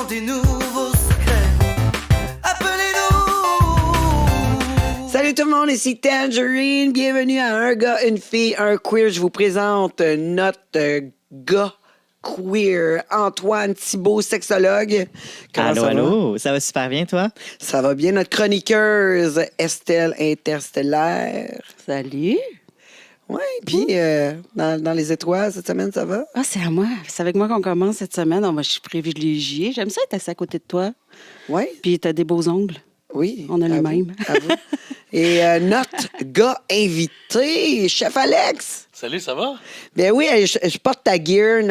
des nouveaux secrets. Appelez-nous. Salut tout le monde, ici Tangerine. Bienvenue à Un gars, une fille, un queer. Je vous présente notre gars queer, Antoine Thibault, sexologue. Comment Allô, ça va? allô, ça va super bien, toi? Ça va bien. Notre chroniqueuse, Estelle Interstellaire. Salut. Oui, puis dans les étoiles, cette semaine, ça va? Ah, c'est à moi. C'est avec moi qu'on commence cette semaine. Oh, moi, je suis privilégiée. J'aime ça être assis à côté de toi. Oui, Puis t'as des beaux ongles. oui. On a les à vous, mêmes. à vous. Et notre gars invité, Chef Alex. Salut, ça va? Ben oui, je porte ta gear.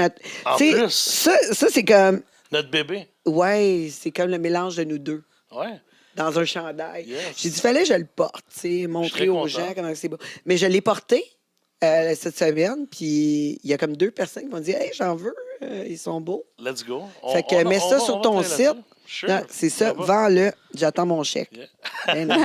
En Tu sais, plus. Ça, c'est comme... Notre bébé. Ouais, c'est comme le mélange de nous deux. Ouais. Dans un chandail. Yes. J'ai dit, fallait que je le porte, tu sais, montrer très aux content. gens comment c'est beau. Mais je l'ai porté cette semaine, puis il y a comme 2 personnes qui m'ont dit, hey, j'en veux, ils sont beaux. Let's go. Fait que mets ça sur ton travailler site. là-dessus. Sure. Non, c'est ça, Ça va. vends-le, j'attends mon chèque. Yeah. Ben non.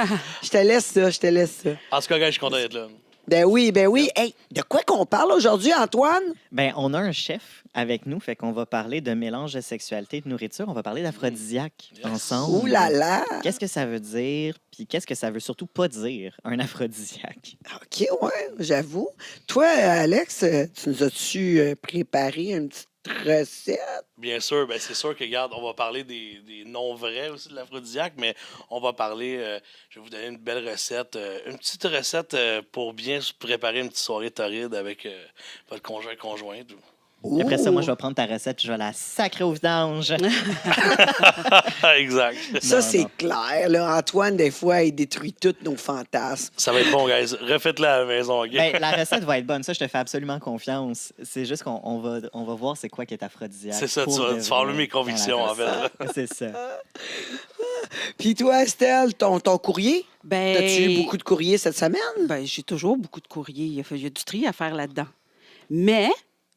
Je te laisse ça. En tout cas, gars, je suis content d'être là. Ben oui. Hey, de quoi qu'on parle aujourd'hui, Antoine? Ben, on a un chef avec nous, fait qu'on va parler de mélange de sexualité et de nourriture. On va parler d'aphrodisiaque Yes. ensemble. Ouh là là! Qu'est-ce que ça veut dire? Puis qu'est-ce que ça veut surtout pas dire, un aphrodisiaque? OK, ouais, j'avoue. Toi, Alex, tu nous as-tu préparé une petite recette? Bien sûr, ben c'est sûr que, regarde, on va parler des noms vrais aussi de l'aphrodisiaque, mais on va parler, je vais vous donner une belle recette, une petite recette pour bien se préparer une petite soirée torride avec votre conjointe. Puis après ça, moi, je vais prendre ta recette, je vais la sacrer au vidange. Exact. Ça, Non, c'est non. clair. Là. Antoine, des fois, il détruit tous nos fantasmes. Ça va être bon, guys. Refaites-le à la maison, OK? Ben, la recette va être bonne, ça, je te fais absolument confiance. C'est juste qu'on va voir c'est quoi qui est aphrodisiaque. C'est ça, pour tu vas de faire vrai mes convictions, dans la en fait. recette. C'est ça. Puis toi, Estelle, ton courrier? Ben, As-tu eu beaucoup de courriers cette semaine? Ben, j'ai toujours beaucoup de courriers. Il y a du tri à faire là-dedans. Mais,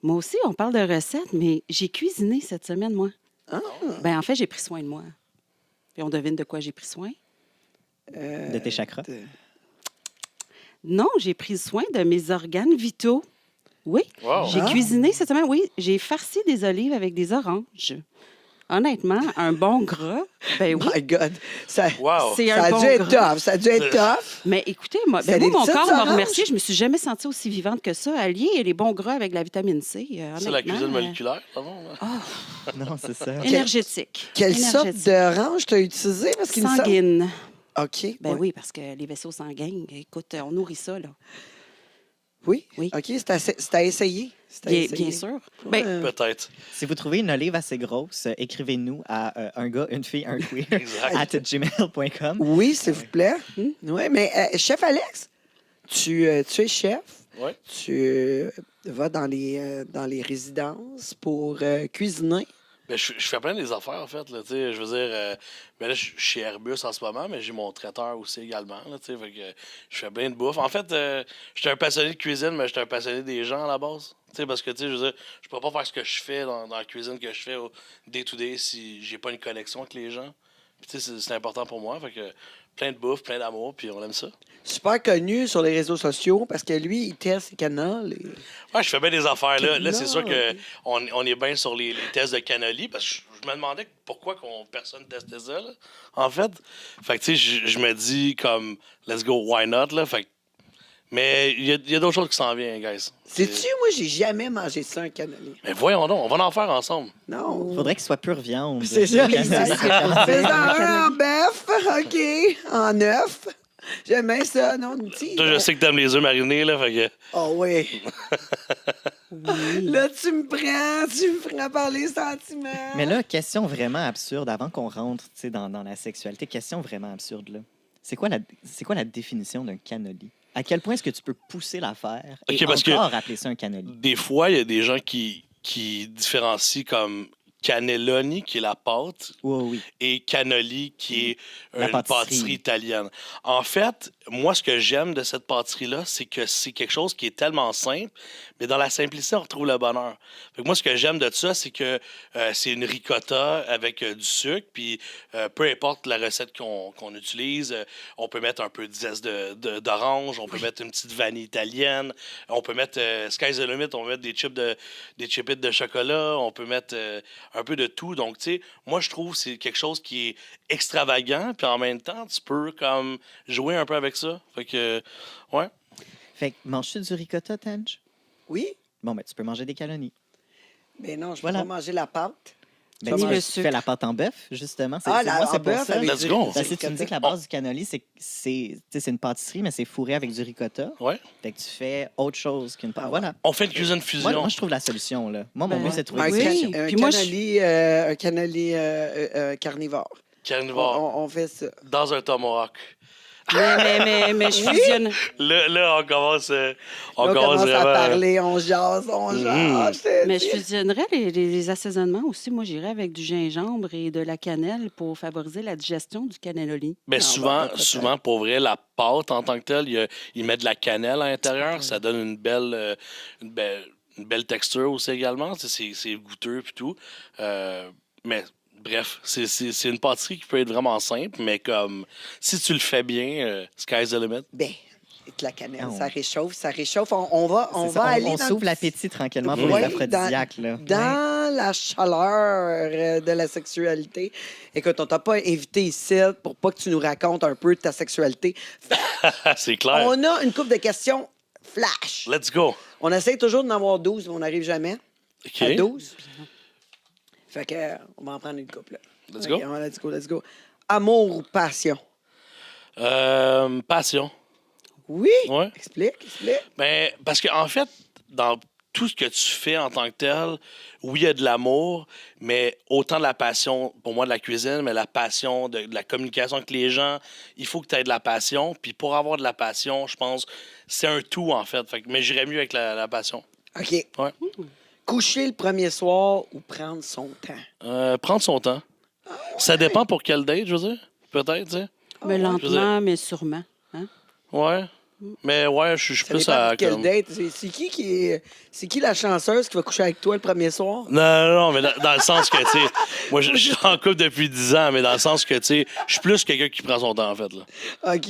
moi aussi, on parle de recettes, mais j'ai cuisiné cette semaine, moi. Ah. Ben, en fait, j'ai pris soin de moi. Puis on devine de quoi j'ai pris soin? De tes chakras. Non, j'ai pris soin de mes organes vitaux. Oui, Wow. j'ai Ah. cuisiné cette semaine. Oui, j'ai farci des olives avec des oranges. Honnêtement, un bon gras. Ben oui. My God. Ça, Wow. C'est ça un a bon dû être gras. tough. Ça a dû être tough. Mais écoutez, moi, C'est ben des moi, mon petites corps m'a oranges? remercié. Je me suis jamais sentie aussi vivante que ça. Allié et les bons gras avec la vitamine C. C'est la honnêtement, cuisine moléculaire, pardon? Non, c'est ça. Énergétique. Quelle sorte Énergétique. d'orange tu as utilisé? Parce qu'il me semble- Sanguine. OK. Ben ouais. oui, parce que les vaisseaux sanguins, écoute, on nourrit ça, là. Oui? Oui. OK, c'est à essayer. C'est à Bien, essayer. bien sûr. Ben, Peut-être. Si vous trouvez une olive assez grosse, écrivez-nous à un gars, une fille, un queer Exact. at gmail.com. Oui, s'il vous plaît. Hmm? Oui, mais chef Alex, tu es chef. Ouais. Tu vas dans les résidences pour cuisiner. Ben, je fais plein des affaires, en fait. Là, tu sais, je veux dire, ben là, je suis chez Airbus en ce moment, mais j'ai mon traiteur aussi également. Là, tu sais, fait que je fais plein de bouffe. En fait, je suis un passionné de cuisine, mais je suis un passionné des gens à la base. Tu sais, parce que, tu sais, je veux dire, je peux pas faire ce que je fais dans la cuisine que je fais au day-to-day si j'ai pas une connexion avec les gens. Puis, tu sais, c'est important pour moi. Fait que plein de bouffe, plein d'amour, puis on aime ça. Super connu sur les réseaux sociaux parce que lui, il teste ses canoles. Ouais, je fais bien des affaires. Là, c'est sûr Cannoli. qu'on est bien sur les tests de cannoli parce que je me demandais pourquoi personne testait ça, là, en fait. Fait que, tu sais, je me dis comme, let's go, why not, là. Fait que- mais il y a d'autres choses qui s'en viennent, guys. Sais-tu, moi, j'ai jamais mangé ça, un cannoli. Mais voyons donc, on va en faire ensemble. Non. Faudrait qu'il soit pure viande. C'est ça. Le cannoli. Fais-en un en bœuf, OK, en œuf. J'aime bien ça, non? Toi, je sais que t'aimes les œufs marinés, là, fait que... Oh oui. Là, tu me prends par les sentiments. Mais là, question vraiment absurde, avant qu'on rentre tu sais, dans la sexualité, question vraiment absurde. Là. C'est quoi la définition d'un cannoli? À quel point est-ce que tu peux pousser l'affaire et OK, parce que- encore appeler ça un cannoli? Des fois, il y a des gens qui différencient comme cannelloni, qui est la pâte, Oui, oui. et cannoli, qui est La une pâtisserie. pâtisserie italienne. En fait, moi, ce que j'aime de cette pâtisserie-là, c'est que c'est quelque chose qui est tellement simple, mais dans la simplicité, on retrouve le bonheur. Fait que moi, ce que j'aime de ça, c'est que c'est une ricotta avec du sucre, puis peu importe la recette qu'on utilise, on peut mettre un peu de zeste d'orange, on peut mettre une petite vanille italienne, on peut mettre, sky's the limit, on peut mettre des chips de chocolat, on peut mettre un peu de tout. Donc, tu sais, moi, je trouve que c'est quelque chose qui est extravagant, puis en même temps, tu peux comme jouer un peu avec ça. Fait que, ouais. Fait que manges-tu du ricotta, Tange? Oui? Bon, ben, tu peux manger des calonies. Mais non, je peux Voilà. pas manger la pâte. Ben, Ni tu le tu sucre. fais la pâte en bœuf, justement. Ah, la moi, c'est en pour bœuf ça. avec Let's du go. Parce que tu me dis que la ricotta. base du cannoli, c'est tu sais, c'est une pâtisserie, mais c'est fourré avec du ricotta. Ouais. Fait que tu fais autre chose qu'une pâte. Ah ouais. Voilà. On fait une cuisine fusion. Moi, je trouve la solution, là. Moi, mon Ben, but, c'est de trouver Un, une oui. solution. Puis moi, un cannoli carnivore. Carnivore, On fait ça. dans un tomahawk. Mais je fusionne. Là, on commence, Là, on commence à vraiment. parler, on jase, je te Mais je dis. fusionnerais les assaisonnements aussi. Moi, j'irais avec du gingembre et de la cannelle pour favoriser la digestion du cannelloni. Mais Non, souvent, peut-être. souvent, pour vrai, la pâte en tant que telle, ils mettent de la cannelle à l'intérieur. Ça donne une belle texture aussi également. Tu sais, c'est goûteux et tout. Mais bref, c'est une pâtisserie qui peut être vraiment simple, mais comme si tu le fais bien, sky's the limit. Ben, avec la cannelle, Ah, on- ça réchauffe. On va C'est ça, aller on dans s'ouvre le- l'appétit tranquillement pour Ouais, les aphrodisiaques, là. dans la chaleur de la sexualité. Écoute, on t'a pas invité ici pour pas que tu nous racontes un peu de ta sexualité. C'est clair. On a une couple de questions flash. Let's go. On essaie toujours d'en avoir 12, mais on n'arrive jamais OK. à 12. Fait que, on va en prendre une couple. Là. Let's Ok, go. let's go. Amour ou passion? Passion. Oui? Ouais. Explique. Ben, parce qu'en fait, dans tout ce que tu fais en tant que tel, oui, il y a de l'amour, mais autant de la passion, pour moi, de la cuisine, mais la passion de la communication avec les gens, il faut que tu aies de la passion. Puis pour avoir de la passion, je pense, c'est un tout, en fait. Mais j'irais mieux avec la passion. OK. Ouais. Coucher le premier soir ou prendre son temps? Prendre son temps. Ça dépend pour quel date, je veux dire. Peut-être, tu sais. Mais Je veux lentement, mais sûrement. Hein? Ouais. Mais ouais, je suis Ça plus dépend à. pour quelle comme- date. C'est qui la chanceuse qui va coucher avec toi le premier soir? Non, mais dans le sens que, tu sais, moi, je suis en couple depuis 10 ans, mais dans le sens que, tu sais, je suis plus quelqu'un qui prend son temps, en fait, là. OK.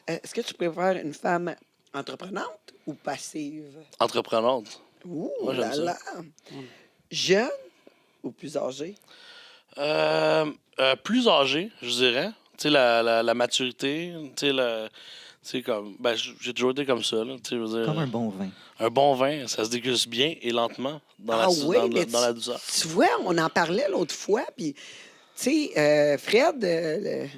Est-ce que tu préfères une femme entreprenante ou passive? Entreprenante. Ouh Moi, j'aime là ça. là. Jeune ou plus âgé? Plus âgé, je dirais. Tu sais, la maturité, tu sais, comme. Ben, j'ai toujours été comme ça, là. Tu sais, je veux dire. Comme un bon vin. Un bon vin, ça se déguste bien et lentement dans, Ah oui, mais dans la douceur. Tu vois, on en parlait l'autre fois, puis, tu sais, Fred, le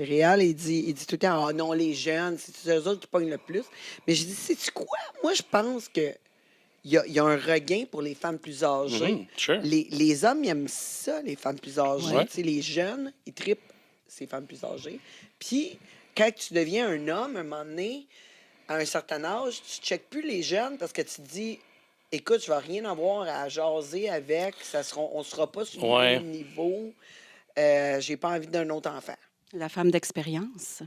Réal, il dit tout le temps, ah non, les jeunes, c'est eux autres qui pognent le plus. Mais je dis, sais-tu quoi? Moi, je pense que il y a un regain pour les femmes plus âgées. Mhm, sure. Les hommes, ils aiment ça, les femmes plus âgées. Ouais. Tu sais, les jeunes, ils trippent ces femmes plus âgées. Puis, quand tu deviens un homme, un moment donné, à un certain âge, tu ne checkes plus les jeunes parce que tu te dis, écoute, je ne vais rien avoir à jaser avec, on ne sera pas sur le Ouais. même niveau. J'ai pas envie d'un autre enfant. La femme d'expérience.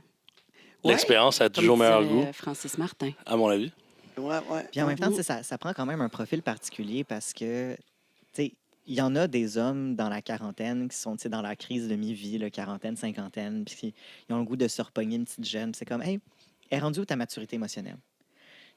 L'expérience a toujours Comme meilleur disait goût, Francis Martin. à mon avis. Ouais. Puis en même temps, tu sais, ça prend quand même un profil particulier parce que, tu sais, il y en a des hommes dans la quarantaine qui sont, tu sais, dans la crise de mi-vie, là, quarantaine, cinquantaine, puis ils ont le goût de se repogner une petite jeune. Puis c'est comme, hey, est rendue où ta maturité émotionnelle?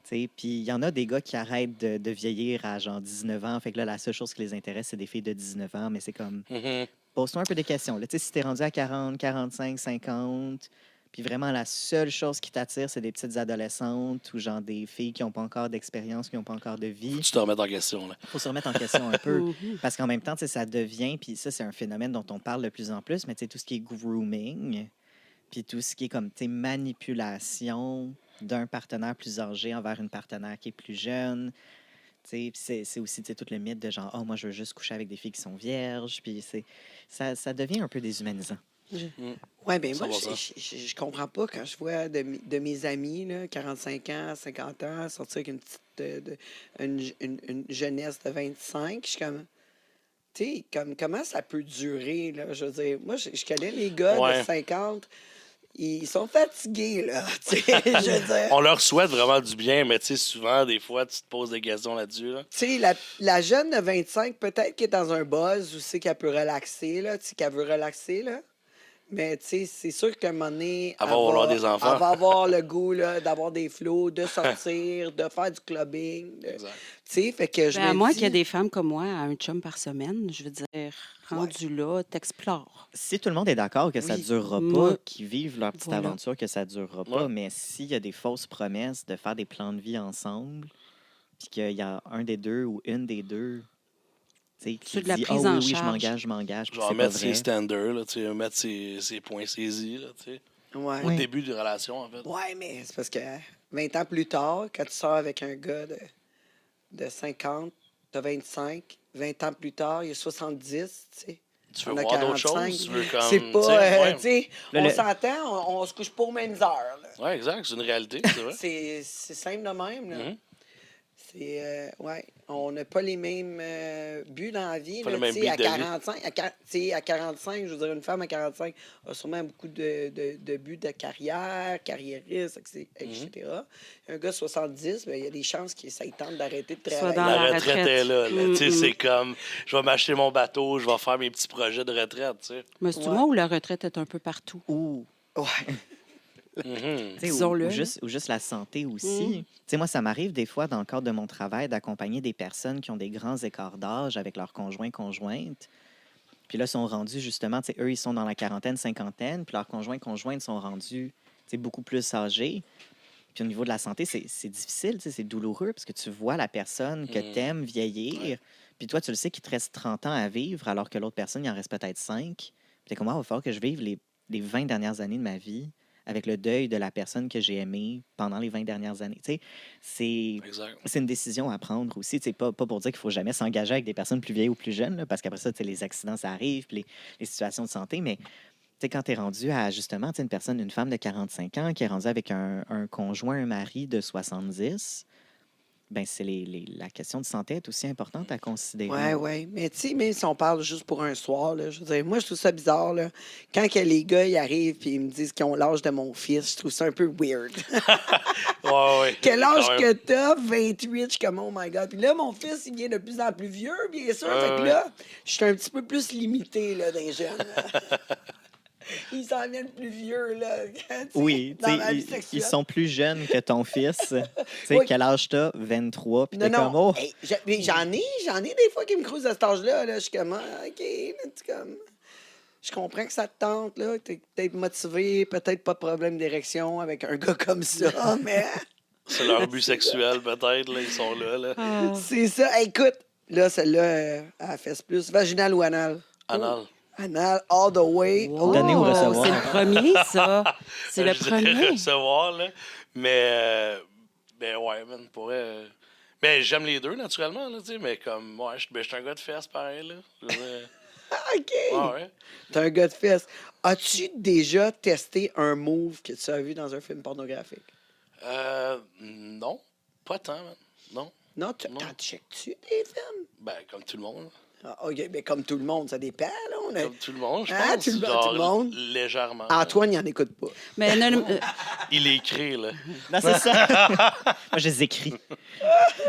Tu sais, puis il y en a des gars qui arrêtent de vieillir à genre 19 ans. Fait que là, la seule chose qui les intéresse, c'est des filles de 19 ans. Mais c'est comme, Mhm. pose-toi un peu des questions. Là, tu sais, si t'es rendu à 40, 45, 50, puis vraiment la seule chose qui t'attire, c'est des petites adolescentes ou genre des filles qui n'ont pas encore d'expérience, qui n'ont pas encore de vie. Tu te remets en question, là. Il faut se remettre en question un peu. Mhm. Parce qu'en même temps, tu sais, ça devient, puis ça, c'est un phénomène dont on parle de plus en plus, mais tu sais, tout ce qui est grooming, puis tout ce qui est comme, tu sais, manipulation d'un partenaire plus âgé envers une partenaire qui est plus jeune. Tu sais, c'est aussi, tu sais, tout le mythe de genre, oh, moi, je veux juste coucher avec des filles qui sont vierges, puis ça devient un peu déshumanisant. Oui, bien moi, 100%. je comprends pas quand je vois de mes amis, là, 45 ans, 50 ans, sortir avec une petite une jeunesse de 25. Je suis comme. Tu sais, comment ça peut durer, là? Je veux dire, moi, je connais les gars Ouais. de 50, ils sont fatigués, là. Tu sais, je veux dire. On leur souhaite vraiment du bien, mais tu sais, souvent, des fois, tu te poses des questions là-dessus, là. Tu sais, la jeune de 25, peut-être qu'elle est dans un buzz ou c'est qu'elle peut relaxer, là, tu sais, qu'elle veut relaxer, là. Mais tu sais, c'est sûr qu'à un moment donné, Elle va vouloir des enfants. Elle va avoir le goût là, d'avoir des flots, de sortir, de faire du clubbing. Exact. Tu sais, fait que je Ben, à me moins dis... qu'il y ait des femmes comme moi à un chum par semaine, je veux dire, rendu là, t'explores. Si tout le monde est d'accord que ça Oui. ne durera pas, Moi- qu'ils vivent leur petite Voilà. aventure, que ça ne durera pas, Ouais. mais s'il y a des fausses promesses de faire des plans de vie ensemble, puis qu'il y a un des deux ou une des deux tu sais, qui C'est de la dit prise ah en oui, je charge. m'engage, Je puis vais en c'est pas mettre vrai. ses standards, là, tu sais, mettre ses points saisis, là, tu sais. Ouais. Au Oui. début de relation, en fait. Ouais, mais c'est parce que 20 ans plus tard, quand tu sors avec un gars de 50, de 25, 20 ans plus tard, il y a 70, tu sais. Tu veux On a voir d'autres 45. choses? Tu veux comme. C'est tu pas, sais, ouais. tu sais, Là, on le- s'entend, on se couche pas aux mêmes heures. là. Ouais, exact, c'est une réalité, c'est vrai. C'est simple de même. Là. Mhm. C'est, ouais, on n'a pas les mêmes buts dans la vie. Pas là, les mêmes tu sais, à buts de vie. 45, à 45, je veux dire, une femme à 45 a sûrement beaucoup de buts de carrière, carriériste, etc. Mhm. Un gars de 70, ben, il y a des chances qu'il ça tente d'arrêter de Soit travailler. dans La la retraite retraite. est là. Tu sais, Mm, c'est comme, je vais m'acheter mon bateau, je vais faire mes petits projets de retraite, tu sais. Mais c'est Ouais. moi où la retraite est un peu partout. Ou, Ouais. Mhm. tu sais, Disons-le, ou juste la santé aussi. Tu sais, moi, ça m'arrive des fois, dans le cadre de mon travail, d'accompagner des personnes qui ont des grands écarts d'âge avec leurs conjoints-conjointes. Puis là, ils sont rendus justement, tu sais, eux, ils sont dans la quarantaine, cinquantaine, puis leurs conjoints-conjointes sont rendus, tu sais, beaucoup plus âgés. Puis au niveau de la santé, c'est difficile, tu sais, c'est douloureux parce que tu vois la personne que Mm. t'aimes vieillir, Ouais. puis toi, tu le sais qu'il te reste 30 ans à vivre alors que l'autre personne, il en reste peut-être 5. Puis t'es comme, ah, il va falloir que je vive les 20 dernières années de ma vie avec le deuil de la personne que j'ai aimée pendant les 20 dernières années. Tu sais, Exact. c'est une décision à prendre aussi. Tu sais, pas pour dire qu'il faut jamais s'engager avec des personnes plus vieilles ou plus jeunes, là, parce qu'après ça, tu sais, les accidents, ça arrive, puis les situations de santé, mais tu sais, quand tu es rendu à, justement, tu sais, une femme de 45 ans qui est rendue avec un conjoint, un mari de 70, ben c'est la question de santé est aussi importante à considérer. Ouais, ouais. Mais tu sais, même si on parle juste pour un soir, là, je veux dire, moi, je trouve ça bizarre, là. Quand que les gars, ils arrivent et ils me disent qu'ils ont l'âge de mon fils, je trouve ça un peu weird. Ouais, ouais. Quel âge Quand que même. t'as? 28, je suis comme, oh my God. Puis là, mon fils, il vient de plus en plus vieux, bien sûr. Fait que ouais. là, je suis un petit peu plus limité, là, dans les jeunes. là. Ils s'en viennent plus vieux, là. tu sais, Oui, tu dans sais, ma vie ils sexuelle. sont plus jeunes que ton fils. Tu sais, Oui. quel âge t'as? 23, puis Non, t'es comme, non. oh, Hey, mais j'en ai des fois qui me creusent à cet âge-là. Là. Je suis comme, ah, OK, là, tu comme... Je comprends que ça te tente, là, que t'es peut-être motivé, peut-être pas de problème d'érection avec un gars comme ça, mais C'est leur but sexuel, peut-être, là. Ils sont là, là. Ah. c'est ça. Hey, écoute, là, celle-là, elle fesse plus. Vaginal ou anal? Anal. Anal, all the way. Wow. Donner ou recevoir? C'est le premier, ça. C'est le Je dirais premier. recevoir, là. Mais, ben ouais, man, mais j'aime les deux, naturellement, là, tu sais. Mais comme, ouais, je suis un gars de fesses, pareil, là. Je veux dire, Ah, OK. ouais. T'es un gars de fesses. As-tu déjà testé un move que tu as vu dans un film pornographique? Non, pas tant, man. Non. Non, Non. t'en checkes-tu des films? Ben, comme tout le monde. Ah, OK, mais comme tout le monde, ça dépend, là. On a... Comme tout le monde, je Ah, pense. tout le Genre, monde? Légèrement. Antoine, il en écoute pas. Mais non, Il écrit, là. non, c'est ça. Moi, je les écris.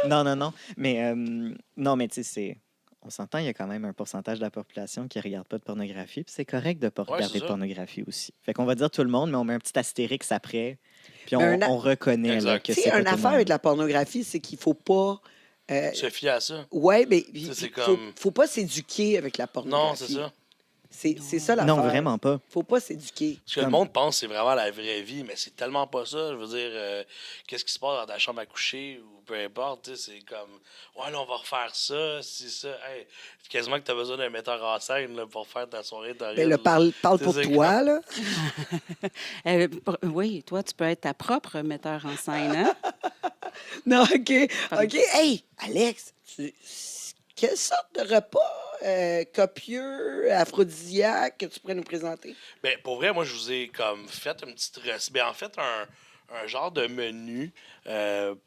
Non. Mais, non, mais tu sais, on s'entend, il y a quand même un pourcentage de la population qui ne regarde pas de pornographie, puis c'est correct de ne pas Ouais, regarder c'est de ça. pornographie aussi. Fait qu'on va dire tout le monde, mais on met un petit astérix après, puis Un a- on reconnaît là, Exact. que Tu c'est sais, pas une tout le affaire monde. avec la pornographie, c'est qu'il faut pas. Se fier à ça. Ouais, mais Ça, c'est faut, comme- faut pas s'éduquer avec la Non, pornographie. c'est ça. C'est ça l'affaire. Non, vraiment pas. Faut pas s'éduquer. Ce que le monde pense, c'est vraiment la vraie vie, mais c'est tellement pas ça. Je veux dire, qu'est-ce qui se passe dans ta chambre à coucher ou peu importe, tu sais, c'est comme, ouais, là, on va refaire ça, c'est ça. Hey, quasiment que tu as besoin d'un metteur en scène là, pour faire ta soirée de Ben, le parle pour C'est toi, là. oui, toi, tu peux être ta propre metteur en scène, hein? Non, OK. OK. Hey, Alex, quelle sorte de repas copieux, aphrodisiaque que tu pourrais nous présenter? Ben, pour vrai, moi, je vous ai comme fait une petite recette. Ben, en fait, un genre de menu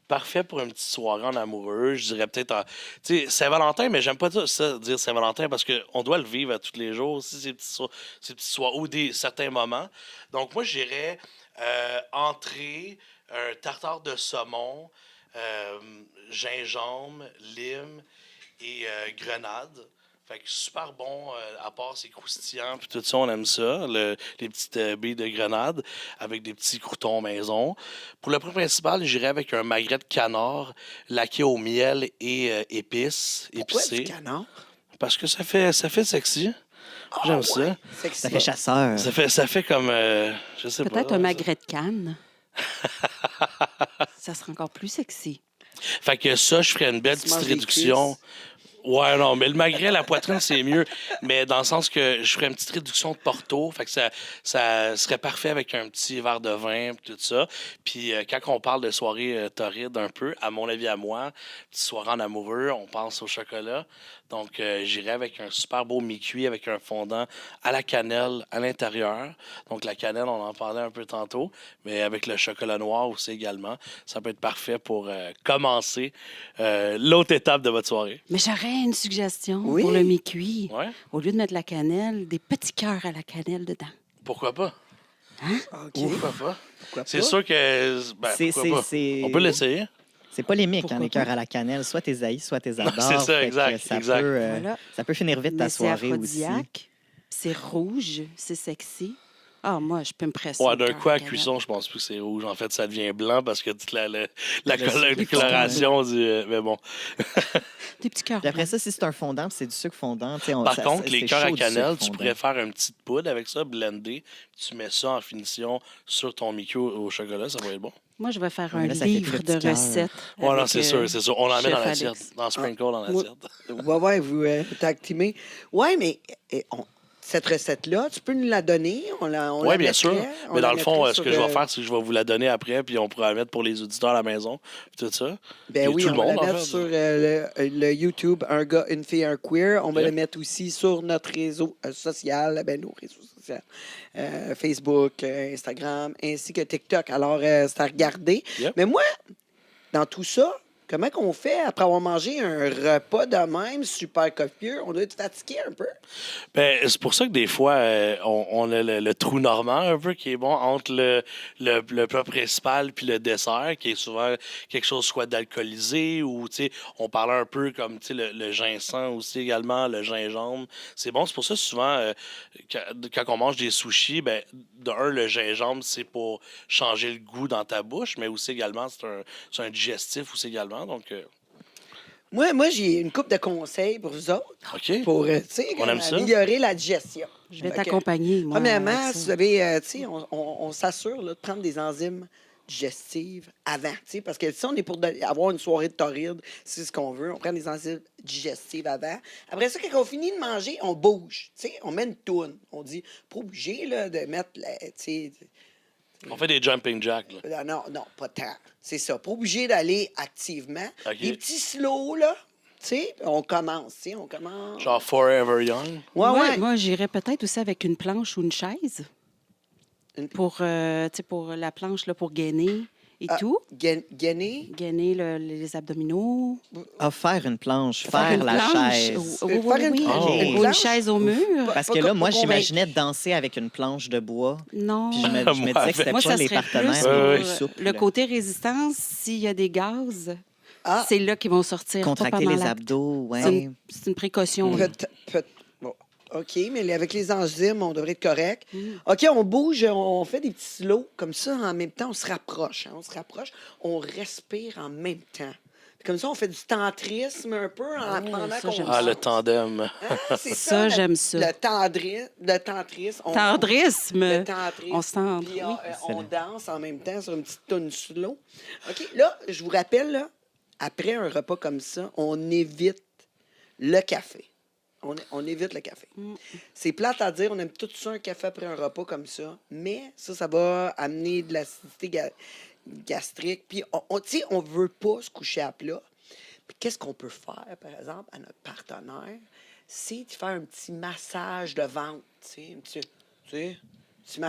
parfait pour une petite soirée en amoureux. Je dirais peut-être, tu sais, Saint-Valentin, mais j'aime pas ça dire Saint-Valentin parce qu'on doit le vivre à tous les jours aussi, ces petites soirées ou certains moments. Donc, moi, j'irais entrée, un tartare de saumon, gingembre, lime et grenade. Fait que super bon, à part c'est croustillant, puis tout ça, on aime ça. Les petites billes de grenade avec des petits croutons maison. Pour le plat principal, j'irais avec un magret de canard laqué au miel et épices, Pourquoi épicé. du canard? Parce que ça fait sexy. Ah, J'aime ouais, ça. sexy. Ça fait chasseur. Ça fait comme, je sais pas. Peut-être un magret de canne. Ça sera encore plus sexy. Fait que ça, je ferais une belle Tu petite manges des réduction. cuisses. Ouais, non, mais le magret, la poitrine, c'est mieux. Mais dans le sens que je ferais une petite réduction de Porto. Fait que ça serait parfait avec un petit verre de vin, puis tout ça. Puis quand on parle de soirée torride un peu, à mon avis, à moi, petite soirée en amoureux, on pense au chocolat. Donc, j'irais avec un super beau mi-cuit avec un fondant à la cannelle à l'intérieur. Donc, la cannelle, on en parlait un peu tantôt, mais avec le chocolat noir aussi également. Ça peut être parfait pour commencer l'autre étape de votre soirée. Mais j'aurais une suggestion Oui. pour le mi-cuit. Ouais? Au lieu de mettre la cannelle, des petits cœurs à la cannelle dedans. Pourquoi pas? OK. Pourquoi pas? Pourquoi C'est pas? sûr que... Ben, C'est- pourquoi pas? c'est- On peut l'essayer. C'est polémique, Pourquoi hein, les pas? cœurs à la cannelle. Soit t'es haïs, soit t'es adores. C'est ça, Fait que exact, Ça, exact. Peut, Voilà. ça peut finir vite ta Mais c'est soirée aussi. aphrodisiaque, c'est rouge, c'est sexy. Ah, moi, je peux me presser. Ouais, le d'un cœur coup, à cannelle. cuisson, je pense plus que c'est rouge. En fait, ça devient blanc parce que toute la sucre coloration du... mais bon. Des petits cœurs Puis après blancs. ça, si c'est un fondant, puis c'est du sucre fondant. Par contre, les cœurs à cannelle, tu pourrais pourrais faire une petite poudre avec ça, blender. Tu mets ça en finition sur ton micro au chocolat, ça va être bon. Moi, je vais faire Ouais, un là, ça fait livre plus de petit cœur. recettes. Ouais, non, avec, c'est sûr, c'est sûr. On en met Chef dans Alex. l'assiette, dans Sprinkle, dans Moi- l'assiette. Ouais, vous t'actimez. Ouais, mais cette recette-là, tu peux nous la donner? On la Oui, bien sûr. mettrait? On Mais la dans le fond, mettrait ce sur que je vais faire, c'est que je vais vous la donner après, puis on pourra la mettre pour les auditeurs à la maison, puis tout ça. Ben Puis oui, tout on le va monde, la en mettre fait. sur le YouTube, un gars, une fille, un queer. On va Yep. le mettre aussi sur notre réseau social, ben nos réseaux sociaux, Facebook, Instagram, ainsi que TikTok. Alors, c'est à regarder. Yep. Mais moi, dans tout ça, comment qu'on fait après avoir mangé un repas de même super copieux? On doit être fatigué un peu. Ben, c'est pour ça que des fois, on a le trou normand un peu qui est bon entre le plat principal puis le dessert, qui est souvent quelque chose soit d'alcoolisé ou, tu sais, on parlait un peu comme, tu sais, le ginseng aussi également, le gingembre. C'est bon, c'est pour ça souvent, quand on mange des sushis, ben, le gingembre, c'est pour changer le goût dans ta bouche, mais aussi également, c'est un digestif aussi également, donc... Moi j'ai une coupe de conseils pour vous autres, OK. pour tu sais, On aime ça. améliorer la digestion. Je vais Fait que, t'accompagner, moi. Premièrement, avec si ça. vous avez, tu sais, on s'assure là, de prendre des enzymes digestives avant, tu sais, parce que si on est pour avoir une soirée de torride, c'est ce qu'on veut, on prend des enzymes digestives avant. Après ça, quand on finit de manger, on bouge, tu sais, on met une toune. On dit, pas obligé là, de mettre, tu sais, On fait des jumping jacks, là. non, pas tant. C'est ça, pas obligé d'aller activement. OK. Des petits slow, là, tu sais, on commence, tu sais, on commence. Genre Forever Young. Moi, j'irais peut-être aussi avec une planche ou une chaise Une- pour, tu sais, pour la planche, là, pour gainer et tout. Gainer. Gainer les abdominaux. Ah, faire une planche, Faire faire une la planche. chaise. Oui, Faire une- Oh. une Ou une planche? chaise au mur. Parce Pas que là, comme- moi, pas j'imaginais danser avec une planche de bois. Non. Puis je me disais que c'était Moi, pas ça les serait plus partenaires pour les Ouais, plus ouais. souples. le côté résistance. S'il y a des gaz, Ah, c'est là qu'ils vont sortir. pas Contracter pendant les l'acte. abdos, ouais. C'est une précaution. là. bon, OK, mais avec les enzymes, on devrait être correct. Mm. OK, on bouge, on fait des petits slows. Comme ça, en même temps, on se rapproche. Hein, on respire en même temps. Puis comme ça, on fait du tantrisme un peu pendant ça, qu'on j'aime Ah, le mange. tandem. Hein, c'est Ça, le- j'aime ça. Le tantrisme. Tendrisme. Le tantrisme. On se tend. Puis Oui. on danse en même temps sur une petite tonne slow. OK, là, je vous rappelle, là, après un repas comme ça, on évite le café. On évite le café. C'est plate à dire, on aime tout ça un café après un repas comme ça, mais ça va amener de l'acidité gastrique. Puis, tu sais, on veut pas se coucher à plat. Puis, qu'est-ce qu'on peut faire, par exemple, à notre partenaire? C'est de faire un petit massage de ventre. Tu sais, petit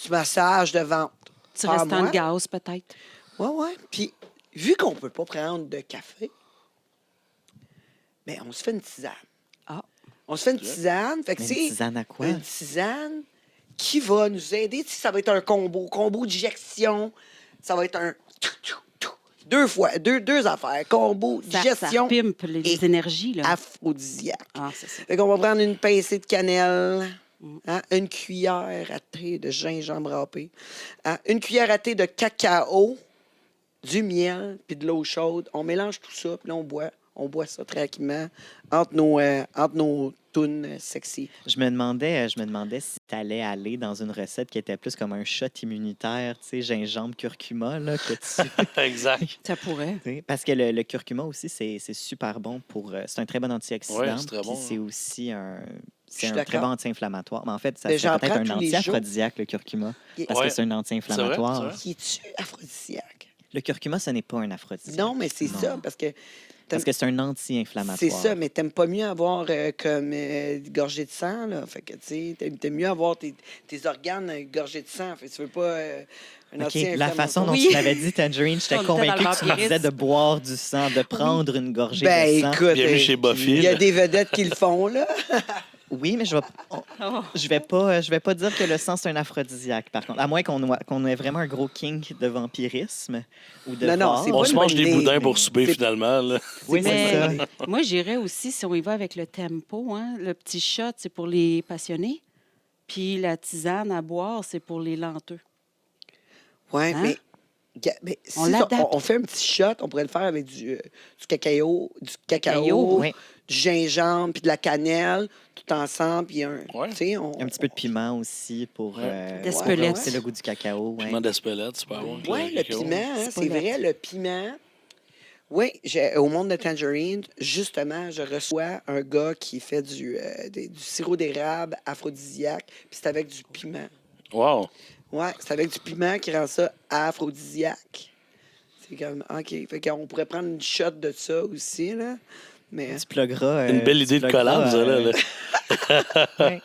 massage de ventre. Petit Par restant mois. de gaz, peut-être. Ouais. Puis, vu qu'on peut pas prendre de café, ben, on se fait une tisane. Ah. On se fait une tisane. Fait que Mais c'est une tisane à quoi? une tisane qui va nous aider. Tu sais, ça va être un combo digestion. Ça va être un Deux fois, deux affaires. Combo, Ça digestion, pimpe les et énergies, là. aphrodisiaque. Ah, c'est ça. Fait qu'on va prendre une pincée de cannelle, Mm. une cuillère à thé de gingembre râpé, une cuillère à thé de cacao, du miel, puis de l'eau chaude. On mélange tout ça, puis là, on boit. On boit ça tranquillement entre nos tounes sexy. Je me demandais si tu allais aller dans une recette qui était plus comme un shot immunitaire, tu sais, gingembre, curcuma, là, que tu... Exact. Ça pourrait. Tu sais, parce que le curcuma aussi, c'est super bon pour. C'est un très bon antioxydant. Ouais, c'est très puis bon, c'est hein. aussi un. Je suis C'est un très d'accord. bon anti-inflammatoire. Mais en fait, ça Mais serait j'en peut-être prends un tous les jours. anti-aphrodisiaque, le curcuma. Parce Ouais. que c'est un anti-inflammatoire. C'est vrai. Qui est-tu aphrodisiaque? Le curcuma, ce n'est pas un aphrodisiaque. Non, mais c'est Non. ça, parce que Parce que c'est un anti-inflammatoire. c'est ça, mais t'aimes pas mieux avoir comme une gorgée de sang, là. Fait que, tu sais, t'aimes mieux avoir tes organes gorgés de sang. Fait que tu veux pas un OK, anti-inflammatoire. la façon dont Oui. tu l'avais dit, Tangerine, On j'étais était dans convaincu le que tu me disais vampirisme. de boire du sang, de prendre une gorgée Ben, de sang. écoute, Bienvenue chez Buffy, il y a là. des vedettes qui le font, là. Oui, mais Oh. je vais pas dire que le sang, c'est un aphrodisiaque, par contre. À moins qu'on ait vraiment un gros kink de vampirisme ou de Non, vase. c'est On pas se une mange bonne des idée, boudins mais pour souper, c'est- finalement. Là. Oui, c'est Mais ça. moi, j'irais aussi, si on y va avec le tempo, hein, le petit shot, c'est pour les passionnés. Puis la tisane à boire, c'est pour les lenteux. Ouais, Hein? mais si On l'adapte. on fait un petit shot, on pourrait le faire avec du cacao, Cacao, oui. du gingembre, puis de la cannelle, tout ensemble, puis Ouais. tu sais, Un petit peu de piment aussi pour D'Espelette. c'est le goût du cacao. Ouais. Piment d'Espelette, super bon. Oui, le piment, hein, C'est c'est pas vrai, le piment. Oui, au monde de Tangerine, justement, je reçois un gars qui fait du sirop d'érable aphrodisiaque, puis c'est avec du piment. Wow. Oui, c'est avec du piment qui rend ça aphrodisiaque. C'est comme, OK. Fait qu'on pourrait prendre une shot de ça aussi, là. Mais, Tu plugueras. Une belle idée de collab, ça, là. Ouais.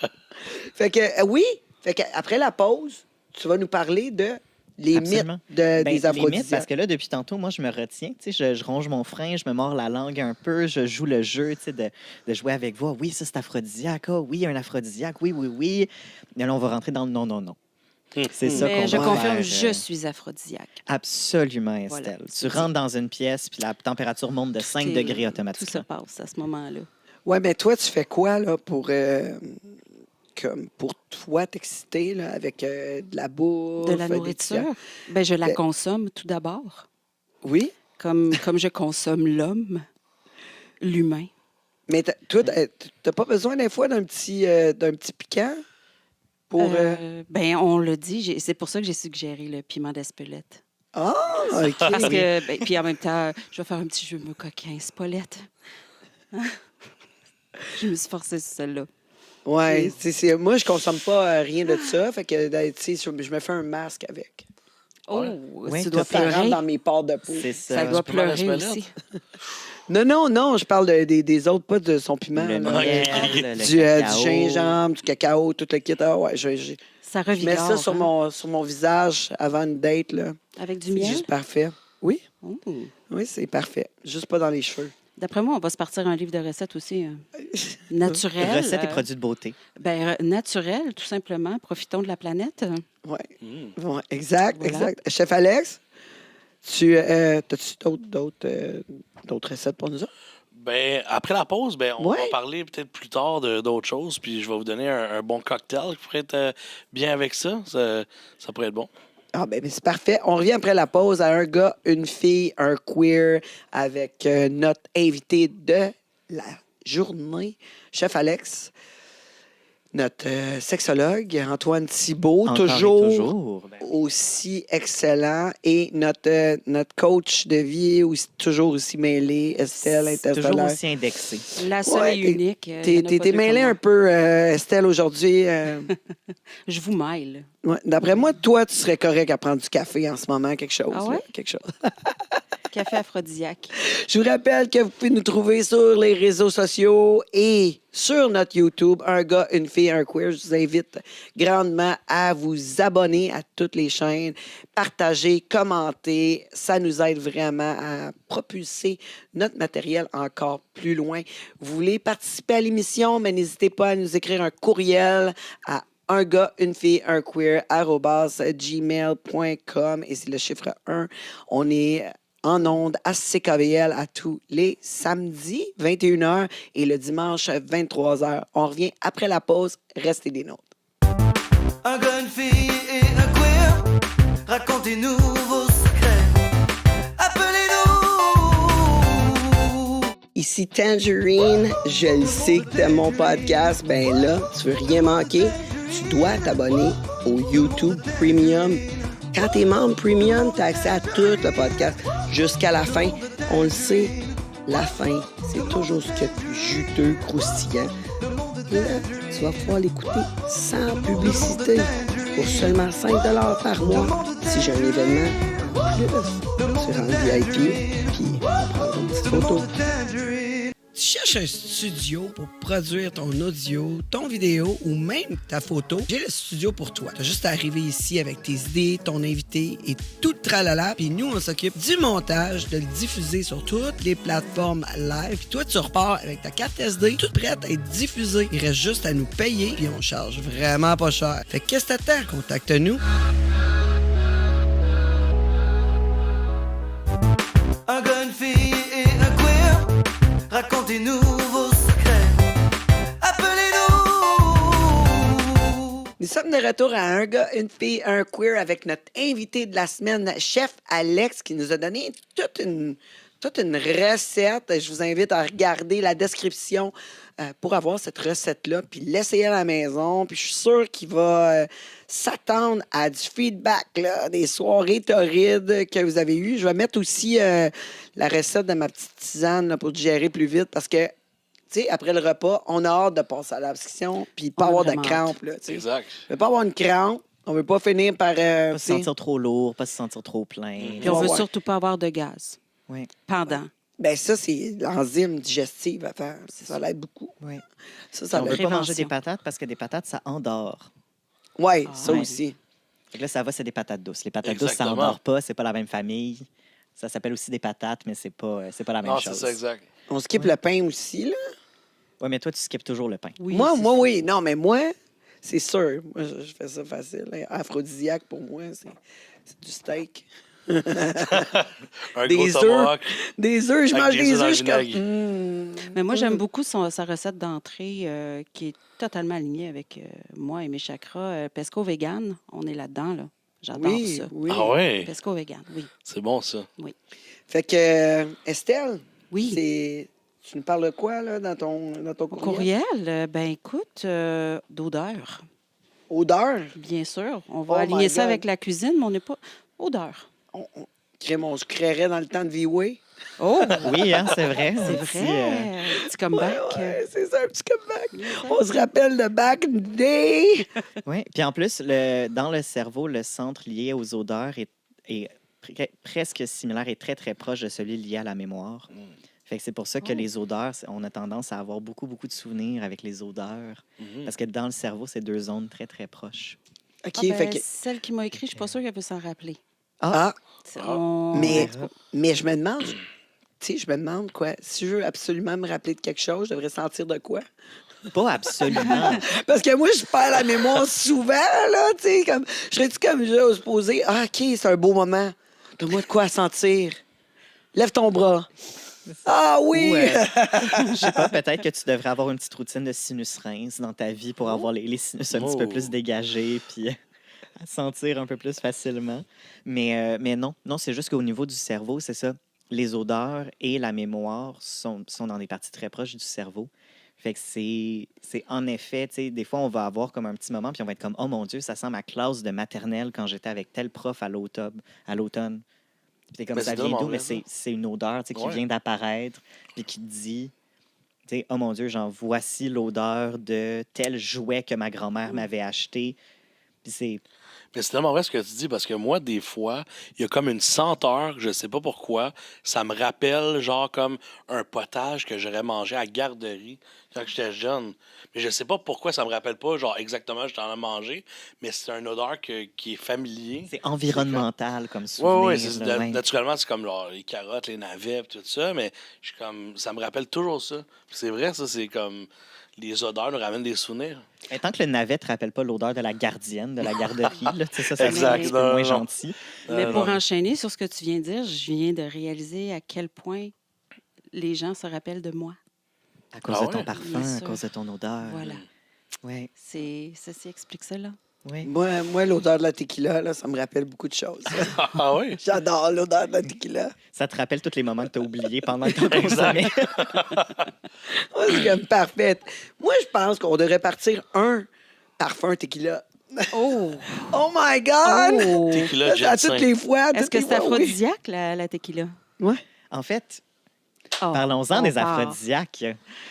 fait que, oui, fait que après la pause, tu vas nous parler de les Absolument. mythes Ben, des les mythes, aphrodisiaques. parce que là, depuis tantôt, moi, je me retiens. Tu sais, je ronge mon frein, je me mords la langue un peu, je joue le jeu, tu sais, de jouer avec vous. Ah oui, ça, c'est aphrodisiaque. Ah oui, un aphrodisiaque. Oui, oui, oui. Et là, on va rentrer dans le non, non, non. C'est ça qu'on Mais je va confirme, faire, je suis aphrodisiaque. Absolument, Estelle. Voilà, Tu c'est rentres dans une pièce, puis la température monte de 5 degrés Tout se automatiquement. passe à ce moment-là. Ouais, mais toi, tu fais quoi, là, pour toi t'exciter, là, avec de la bouffe? De la des nourriture, petits- ben, je la Ben- consomme tout d'abord, Oui, comme je consomme l'humain. mais toi, t'as pas besoin des fois d'un petit piquant pour... Ben, on l'a dit, c'est pour ça que j'ai suggéré le piment d'Espelette. Ah, OK. Parce que, ben, puis en même temps, je vais faire un petit jeu me coquin, Spolette. Je me suis forcée sur celle-là. Ouais, moi, je consomme pas rien de ça. Fait que, tu sais, je me fais un masque avec. Oh, Ouais, tu toi, dois Ça rentre pleurer. dans mes pores de peau. C'est Ça ça. doit piment pleurer d'Espelette? aussi. Non, je parle des autres, pas de son piment. Le là. miel, Ok. le Du cacao. gingembre, du cacao, tout le kit. Ah ouais, je Ça mets revigore. ça sur hein? mon visage avant une date, là. Avec du C'est miel? juste parfait. Oui, Oh. oui, c'est parfait. Juste pas dans les cheveux. D'après moi, on va se partir un livre de recettes aussi. Naturel. Recettes et produits de beauté. Ben, naturel, tout simplement. Profitons de la planète. Oui, Mm. ouais, exact, Voilà. exact. Chef Alex, as-tu d'autres recettes pour nous autres? Ben, après la pause, ben, on Ouais. va parler peut-être plus tard d'autres choses, puis je vais vous donner un bon cocktail qui pourrait être bien avec ça. Ça pourrait être bon. Ah, ben, c'est parfait. On revient après la pause à un gars, une fille, un queer, avec notre invité de la journée, Chef Alex, notre sexologue, Antoine Thibault, Encore et toujours. Ben, aussi excellent, et notre coach de vie, toujours aussi mêlé, Estelle, c'est toujours interstellaire. aussi indexé. La seule Ouais, et unique. T'es mêlé un peu, Estelle, aujourd'hui. Je vous maille. Ouais, d'après moi, toi, tu serais correct à prendre du café en ce moment, quelque chose. Ah ouais? là, quelque chose. Café aphrodisiaque. Je vous rappelle que vous pouvez nous trouver sur les réseaux sociaux et sur notre YouTube, un gars, une fille, un queer. Je vous invite grandement à vous abonner à toutes les chaînes, partager, commenter. Ça nous aide vraiment à propulser notre matériel encore plus loin. Vous voulez participer à l'émission, mais n'hésitez pas à nous écrire un courriel à un gars, une fille, un queer, @gmail.com, et c'est le chiffre 1. On est en ondes à CKVL à tous les samedis, 21h, et le dimanche, 23h. On revient après la pause. Restez des nôtres. Un gars, une fille et un queer. Racontez-nous vos secrets. Appelez-nous. Ici Tangerine, je le sais que t'aimes mon podcast. Ben là, tu veux rien manquer, tu dois t'abonner au YouTube Premium. Quand t'es membre Premium, t'as accès à tout le podcast jusqu'à la fin. On le sait, la fin, c'est toujours ce qu'il y a de plus juteux, croustillant. Là, tu vas pouvoir l'écouter sans publicité pour seulement 5 $ par mois. Si j'ai un événement en plus, tu rentres VIP, puis on prend une petite photo. Tu cherches un studio pour produire ton audio, ton vidéo ou même ta photo? J'ai le studio pour toi. Tu as juste à arriver ici avec tes idées, ton invité et tout le tralala. Puis nous, on s'occupe du montage, de le diffuser sur toutes les plateformes live. Puis toi, tu repars avec ta carte SD, toute prête à être diffusée. Il reste juste à nous payer, puis on charge vraiment pas cher. Fait que qu'est-ce que t'attends? Contacte-nous. Un gars, une fille et un queer. Racontez-nous vos secrets. Appelez-nous. Nous sommes de retour à un gars, une fille, un queer avec notre invité de la semaine, chef Alex, qui nous a donné toute une recette. Je vous invite à regarder la description pour avoir cette recette-là, puis l'essayer à la maison. Puis je suis sûr qu'il va s'attendre à du feedback, là, des soirées torrides que vous avez eues. Je vais mettre aussi la recette de ma petite tisane là, pour digérer plus vite parce que, tu sais, après le repas, on a hâte de passer à l'abstraction puis pas On a avoir de vraiment crampe. Là, tu sais. Exact. On veut pas avoir une crampe. On veut pas finir par... Pas se sentir trop lourd, pas se sentir trop plein. Puis on veut Ouais. surtout pas avoir de gaz Oui, pendant. Ben ça, c'est l'enzyme digestive à faire. Ça l'aide beaucoup. oui. Ça On ne l'aide. peut pas manger Prévention. des patates parce que des patates, ça endort. Oui, Ah, ça ouais. aussi. Fait que là, ça va, c'est des patates douces. Les patates douces, ça Exactement. endort pas, c'est pas la même famille. Ça s'appelle aussi des patates, mais c'est pas la même Non, c'est chose. ça, exact. On skip le pain aussi, là. Oui, mais toi, tu skippes toujours le pain. Oui, moi, c'est moi, ça. oui. Non, mais moi, c'est sûr. Moi, je fais ça facile. Hein. Aphrodisiaque, pour moi, c'est du steak. Un Des gros œufs. tomahawk. Des œufs, je Avec mange des des œufs dans œufs, le je suis comme... vinaigre. Mais moi, j'aime beaucoup sa recette d'entrée qui est totalement alignée avec moi et mes chakras. Pesco vegan, on est là-dedans, là. J'adore Oui, ça. oui. Ah ouais, Pesco vegan, oui. c'est bon ça. Fait que, Estelle, Oui. tu nous parles de quoi, là, dans ton Au courriel? courriel, ben écoute, d'odeur, Odeur. bien sûr. On va Oh aligner my ça God. avec la cuisine, mais on n'est pas... Odeur. Crème, on se créerait dans le temps de V-Way. Oh! Oui, hein, c'est vrai. C'est Un petit, vrai. Petit comeback. Ouais, c'est ça, un petit comeback. On se rappelle de back in the day. Oui, puis en plus, dans le cerveau, le centre lié aux odeurs est presque similaire et très, très proche de celui lié à la mémoire. Fait que c'est pour ça que Oh. les odeurs, on a tendance à avoir beaucoup, beaucoup de souvenirs avec les odeurs. Mhm. Parce que dans le cerveau, c'est deux zones très, très proches. OK, Ah, ben, fait que... Celle qui m'a écrit, je suis pas sûre qu'elle peut s'en rappeler. Ah, mais, verra. mais je me demande, je me demande quoi. Si je veux absolument me rappeler de quelque chose, je devrais sentir de quoi? Pas absolument. Parce que moi, je perds la mémoire souvent, là, tu sais, comme, je serais-tu comme là, se poser, ah, OK, c'est un beau moment. Donne-moi de quoi à sentir. Lève ton bras. Ah oui! Ou, je sais pas, peut-être que tu devrais avoir une petite routine de sinus-rince dans ta vie pour avoir les sinus un petit peu Oh. plus dégagés puis à sentir un peu plus facilement. Mais non, c'est juste qu'au niveau du cerveau, c'est ça. Les odeurs et la mémoire sont dans des parties très proches du cerveau. Fait que c'est en effet, tu sais, des fois, on va avoir comme un petit moment, puis on va être comme, oh mon Dieu, ça sent ma classe de maternelle quand j'étais avec tel prof à l'automne. Puis t'es comme, Mais ça c'est vient d'où? tellement Mais vrai, c'est une odeur, tu sais, qui Ouais. vient d'apparaître, puis qui te dit, tu sais, oh mon Dieu, genre, voici l'odeur de tel jouet que ma grand-mère m'avait acheté. Puis c'est... Mais c'est tellement vrai ce que tu dis, parce que moi, des fois, il y a comme une senteur, je sais pas pourquoi, ça me rappelle genre comme un potage que j'aurais mangé à garderie quand j'étais jeune. Mais je sais pas pourquoi ça me rappelle pas, genre exactement, j'étais en train de manger, mais c'est une odeur qui est familier. C'est environnemental comme Oui, souvenir. oui, là, ouais. naturellement, c'est comme genre, les carottes, les navets, pis tout ça, mais je suis comme, ça me rappelle toujours ça. Puis c'est vrai, ça, c'est comme, les odeurs nous ramènent des souvenirs. Mais tant que le navet ne te rappelle pas l'odeur de la gardienne de la garderie, là. Tu sais, ça Exact. serait un petit peu Non, moins non. gentil. Mais Non, pour non. enchaîner sur ce que tu viens de dire, je viens de réaliser à quel point les gens se rappellent de moi. À cause Ah de ton ouais? parfum, Bien à sûr. cause de ton odeur. Voilà. Oui, Ceci explique cela. oui. Moi, l'odeur de la tequila, là, ça me rappelle beaucoup de choses. Ah oui? J'adore l'odeur de la tequila. Ça te rappelle tous les moments que tu as oubliés pendant que tu Exact. consommais. Moi, c'est comme parfait. Moi, je pense qu'on devrait partir un parfum tequila. Oh! Oh my God! Oh! Tequila Là, à ginseng. toutes les fois. Est-ce toutes que les c'est fois, oui. aphrodisiaque, la tequila? Ouais. En fait, Oh, parlons-en on des part. aphrodisiaques.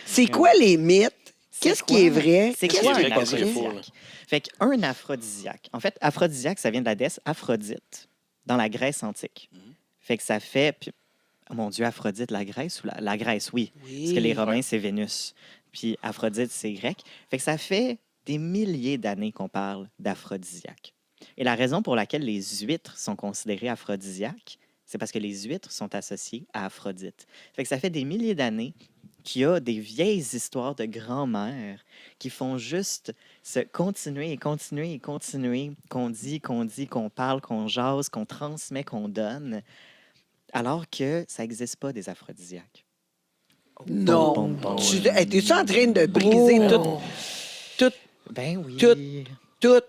C'est quoi les mythes? Qu'est-ce qui est vrai? C'est Qu'est-ce quoi qui un est pas qu'est-ce qui est vrai? faux, là? aphrodisiaque? Fait qu'un aphrodisiaque, en fait, aphrodisiaque, ça vient de la déesse Aphrodite dans la Grèce antique. Fait que ça fait, puis, oh mon Dieu, Aphrodite, la Grèce ou la Grèce, oui. Parce que les Romains, Ouais. c'est Vénus. Puis Aphrodite, c'est grec. Fait que ça fait des milliers d'années qu'on parle d'aphrodisiaque. Et la raison pour laquelle les huîtres sont considérées aphrodisiaques, c'est parce que les huîtres sont associées à Aphrodite. Fait que ça fait des milliers d'années qu'il y a des vieilles histoires de grand-mères qui font juste se continuer et continuer et continuer, qu'on dit, qu'on parle, qu'on jase, qu'on transmet, qu'on donne, alors que ça n'existe pas des aphrodisiaques. Non. Bon, bon, Tu bon. es-tu en train de briser Oh. tout? Ben oui. Moi,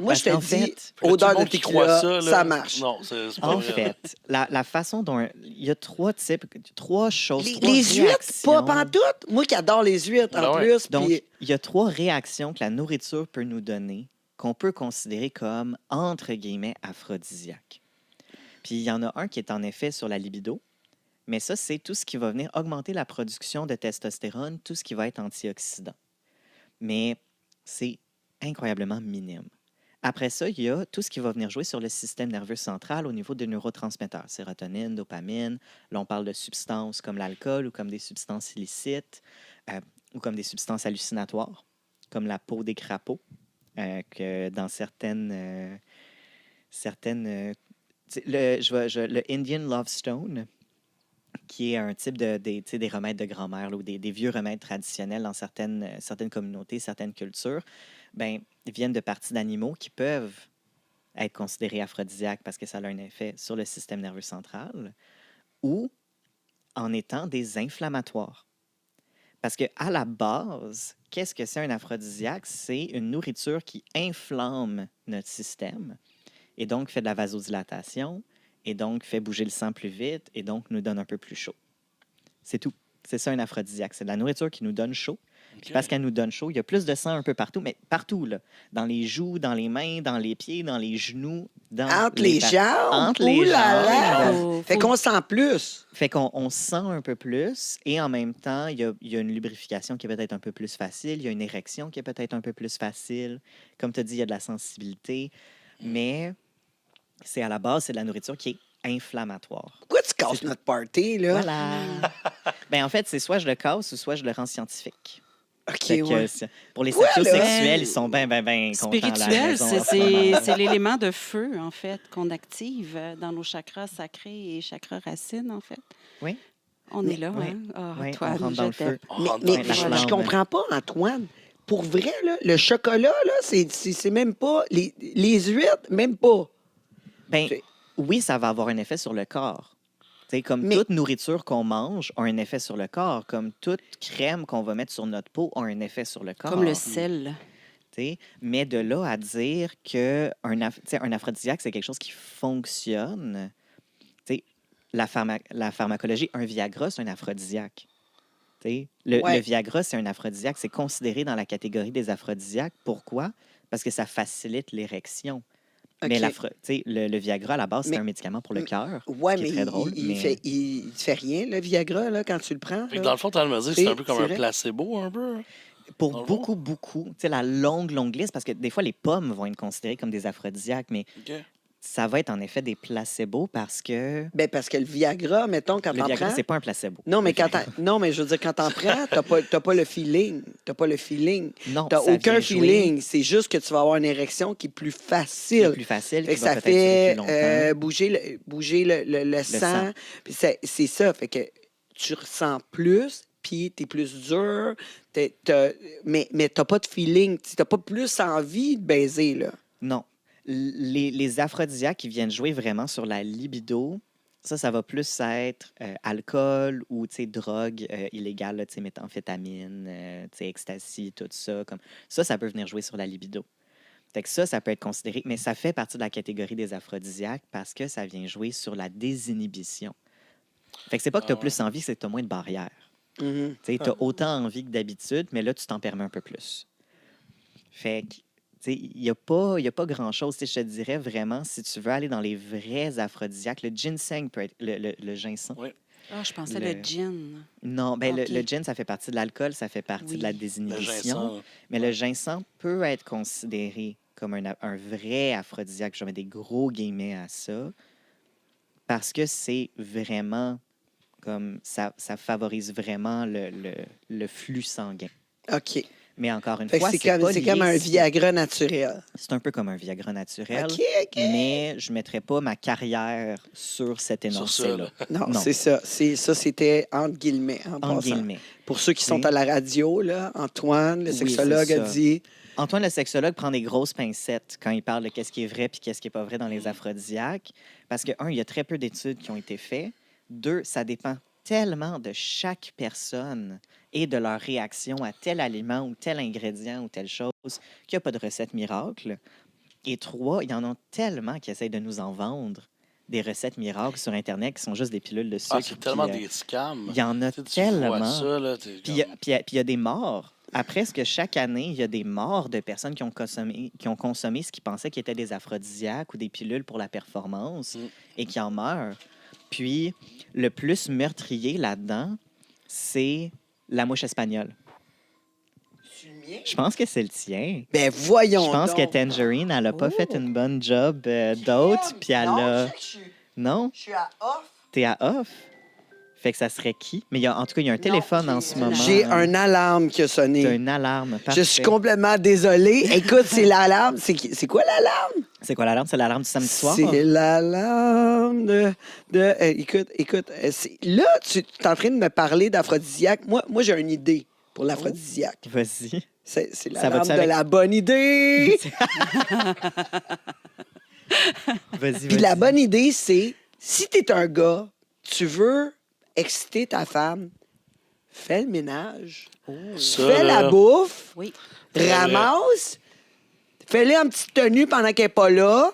Parce je te qu'en dis, fait, Fait que tout odeur le de monde qui croit tequila, là, ça marche. Non, c'est pas En vrai. fait, la façon dont... Il y a trois types, trois choses, Les, trois les huîtres, réactions. pas pantoute. Moi qui adore les huîtres, en Ben ouais. plus. Donc, puis- il y a trois réactions que la nourriture peut nous donner qu'on peut considérer comme, entre guillemets, aphrodisiaques. Puis il y en a un qui est en effet sur la libido, mais ça, c'est tout ce qui va venir augmenter la production de testostérone, tout ce qui va être antioxydant. Mais c'est incroyablement minime. Après ça, il y a tout ce qui va venir jouer sur le système nerveux central au niveau des neurotransmetteurs, sérotonine, dopamine. Là, on parle de substances comme l'alcool ou comme des substances illicites ou comme des substances hallucinatoires, comme la peau des crapauds, que dans certaines le Indian Love Stone, qui est un type des remèdes de grand-mère là, ou des vieux remèdes traditionnels dans certaines communautés, certaines cultures, ben, viennent de parties d'animaux qui peuvent être considérés aphrodisiaques parce que ça a un effet sur le système nerveux central ou en étant des inflammatoires. Parce qu'à la base, qu'est-ce que c'est un aphrodisiaque? C'est une nourriture qui inflamme notre système et donc fait de la vasodilatation et donc fait bouger le sang plus vite et donc nous donne un peu plus chaud. C'est tout. C'est ça un aphrodisiaque. C'est de la nourriture qui nous donne chaud. Puis parce qu'elle nous donne chaud, il y a plus de sang un peu partout, mais partout, là. Dans les joues, dans les mains, dans les pieds, dans les genoux, dans Entre les jambes. Entre les Ouh là là. jambes. Fait qu'on sent plus. Fait qu'on sent un peu plus et en même temps, il y a une lubrification qui est peut-être un peu plus facile, il y a une érection qui est peut-être un peu plus facile. Comme tu as dit, il y a de la sensibilité, mais c'est à la base, c'est de la nourriture qui est inflammatoire. Pourquoi tu casses notre party, là? Voilà. Ben en fait, c'est soit je le casse ou soit je le rends scientifique. OK, Fait que, ouais. pour les Ouais, là. sapiosexuels, ils sont bien contents. à la Spirituel, maison à ce moment-là. c'est l'élément de feu, en fait, qu'on active dans nos chakras sacrés et chakras racines, en fait. Oui. On est là, oui, hein? Ah, oui, Antoine, on rentre dans je le feu. t'aime. On Mais, rentre mais dans la je, flamme. je comprends pas, Antoine. Pour vrai, là, le chocolat, là, c'est même pas... Les huîtres, même pas. Ben, C'est- oui, ça va avoir un effet sur le corps. T'sais, comme Mais- toute nourriture qu'on mange a un effet sur le corps, comme toute crème qu'on va mettre sur notre peau a un effet sur le corps. Comme le sel. T'sais. Mais de là à dire qu'un un aphrodisiaque, c'est quelque chose qui fonctionne, t'sais, la pharmacologie, un Viagra, c'est un aphrodisiaque. Ouais. Le Viagra, c'est un aphrodisiaque. C'est considéré dans la catégorie des aphrodisiaques. Pourquoi? Parce que ça facilite l'érection. Mais OK. le Viagra, à la base, c'est Mais- un médicament pour le cœur. Ouais, qui est mais très drôle, il, mais- il te fait rien, le Viagra, là, quand tu le prends. Fait que là. dans le fond, tu as me dire que c'est un peu comme C'est un vrai. placebo, un peu. Dans Pour le beaucoup, tu sais, la longue liste, parce que des fois, les pommes vont être considérées comme des aphrodisiaques, mais OK. ça va être en effet des placebos parce que Ben, parce que le Viagra, mettons, quand le t'en Viagra, prends... c'est pas un placebo. Non, mais Le Viagra. non, mais je veux dire, quand t'en prends, t'as pas le feeling. T'as pas le feeling. Non, T'as ça aucun vient jouer, feeling. C'est juste que tu vas avoir une érection qui est plus c'est facile. plus facile, Fait qui que va ça peut-être durer fait plus longtemps. bouger le sang. sang. Puis c'est ça. Fait que tu ressens plus, puis t'es plus dur. Mais t'as pas de feeling. T'as pas plus envie de baiser, là. Non. Les aphrodisiaques qui viennent jouer vraiment sur la libido, ça va plus être alcool ou drogue illégale, là, méthamphétamine, ecstasy, tout ça. Ça peut venir jouer sur la libido. Fait que ça peut être considéré, mais ça fait partie de la catégorie des aphrodisiaques parce que ça vient jouer sur la désinhibition. Fait que c'est pas que tu as plus envie, c'est que tu as moins de barrières. Mhm. Tu as autant envie que d'habitude, mais là, tu t'en permets un peu plus. Fait que, il n'y a pas grand-chose. Je te dirais vraiment, si tu veux aller dans les vrais aphrodisiaques, le ginseng peut être le ginseng. Oui. Ah, je pensais Le- le gin. Non, ben Ok. le gin, ça fait partie de l'alcool, ça fait partie de la Oui. Le désinhibition. ginseng. Mais le ginseng peut être considéré comme un vrai aphrodisiaque. Je mets des gros guillemets à ça. Parce que c'est vraiment comme ça favorise vraiment le flux sanguin. OK. Mais encore une Fait que fois, c'est pas comme lié un si- Viagra naturel. C'est un peu comme un Viagra naturel. OK. Mais je ne mettrais pas ma carrière sur cet Sur ça, énoncé-là. Non, Non. c'est ça. Ça, c'était entre guillemets. En En passant. guillemets. Pour ceux qui sont Oui. à la radio, là, Antoine, le Oui, sexologue, c'est a ça. dit Antoine, le sexologue, prend des grosses pincettes quand il parle de qu'est-ce qui est vrai puis qu'est-ce qui n'est pas vrai dans les aphrodisiaques. Parce que, un, il y a très peu d'études qui ont été faites. Deux, ça dépend tellement de chaque personne et de leur réaction à tel aliment ou tel ingrédient ou telle chose qu'il n'y a pas de recette miracle. Et trois, il y en a tellement qui essayent de nous en vendre des recettes miracles sur Internet qui sont juste des pilules de sucre. Ah, c'est tellement puis, des scams. il y en a Tu sais, tu vois tellement. ça, là, Puis il y a des morts. À presque chaque année, il y a des morts de personnes qui ont consommé ce qu'ils pensaient qui étaient des aphrodisiaques ou des pilules pour la performance et qui en meurent. Puis, le plus meurtrier là-dedans, c'est la mouche espagnole. Je pense que c'est le tien. ben voyons Je pense donc. que Tangerine, elle n'a pas Oh. fait une bonne job d'autre, puis elle a... Non? Je suis à off. T'es à off? Fait que ça serait qui? Mais en tout cas, il y a un téléphone en ce moment. J'ai un alarme qui a sonné. T'as une alarme. Je Parfait. suis complètement désolé. Écoute, c'est l'alarme. C'est quoi l'alarme? C'est quoi l'alarme? C'est l'alarme du samedi soir? C'est l'alarme écoute, là, tu es en train de me parler d'aphrodisiaque. Moi j'ai une idée pour l'aphrodisiaque. Vas-y. C'est Ça l'alarme va-tu de avec- la bonne idée. Vas-y, Puis la vas-y. bonne idée, c'est, si tu es un gars, tu veux exciter ta femme, fais le ménage, Ça, fais là, la bouffe, Oui. ramasse, fais-le en petite tenue pendant qu'elle n'est pas là,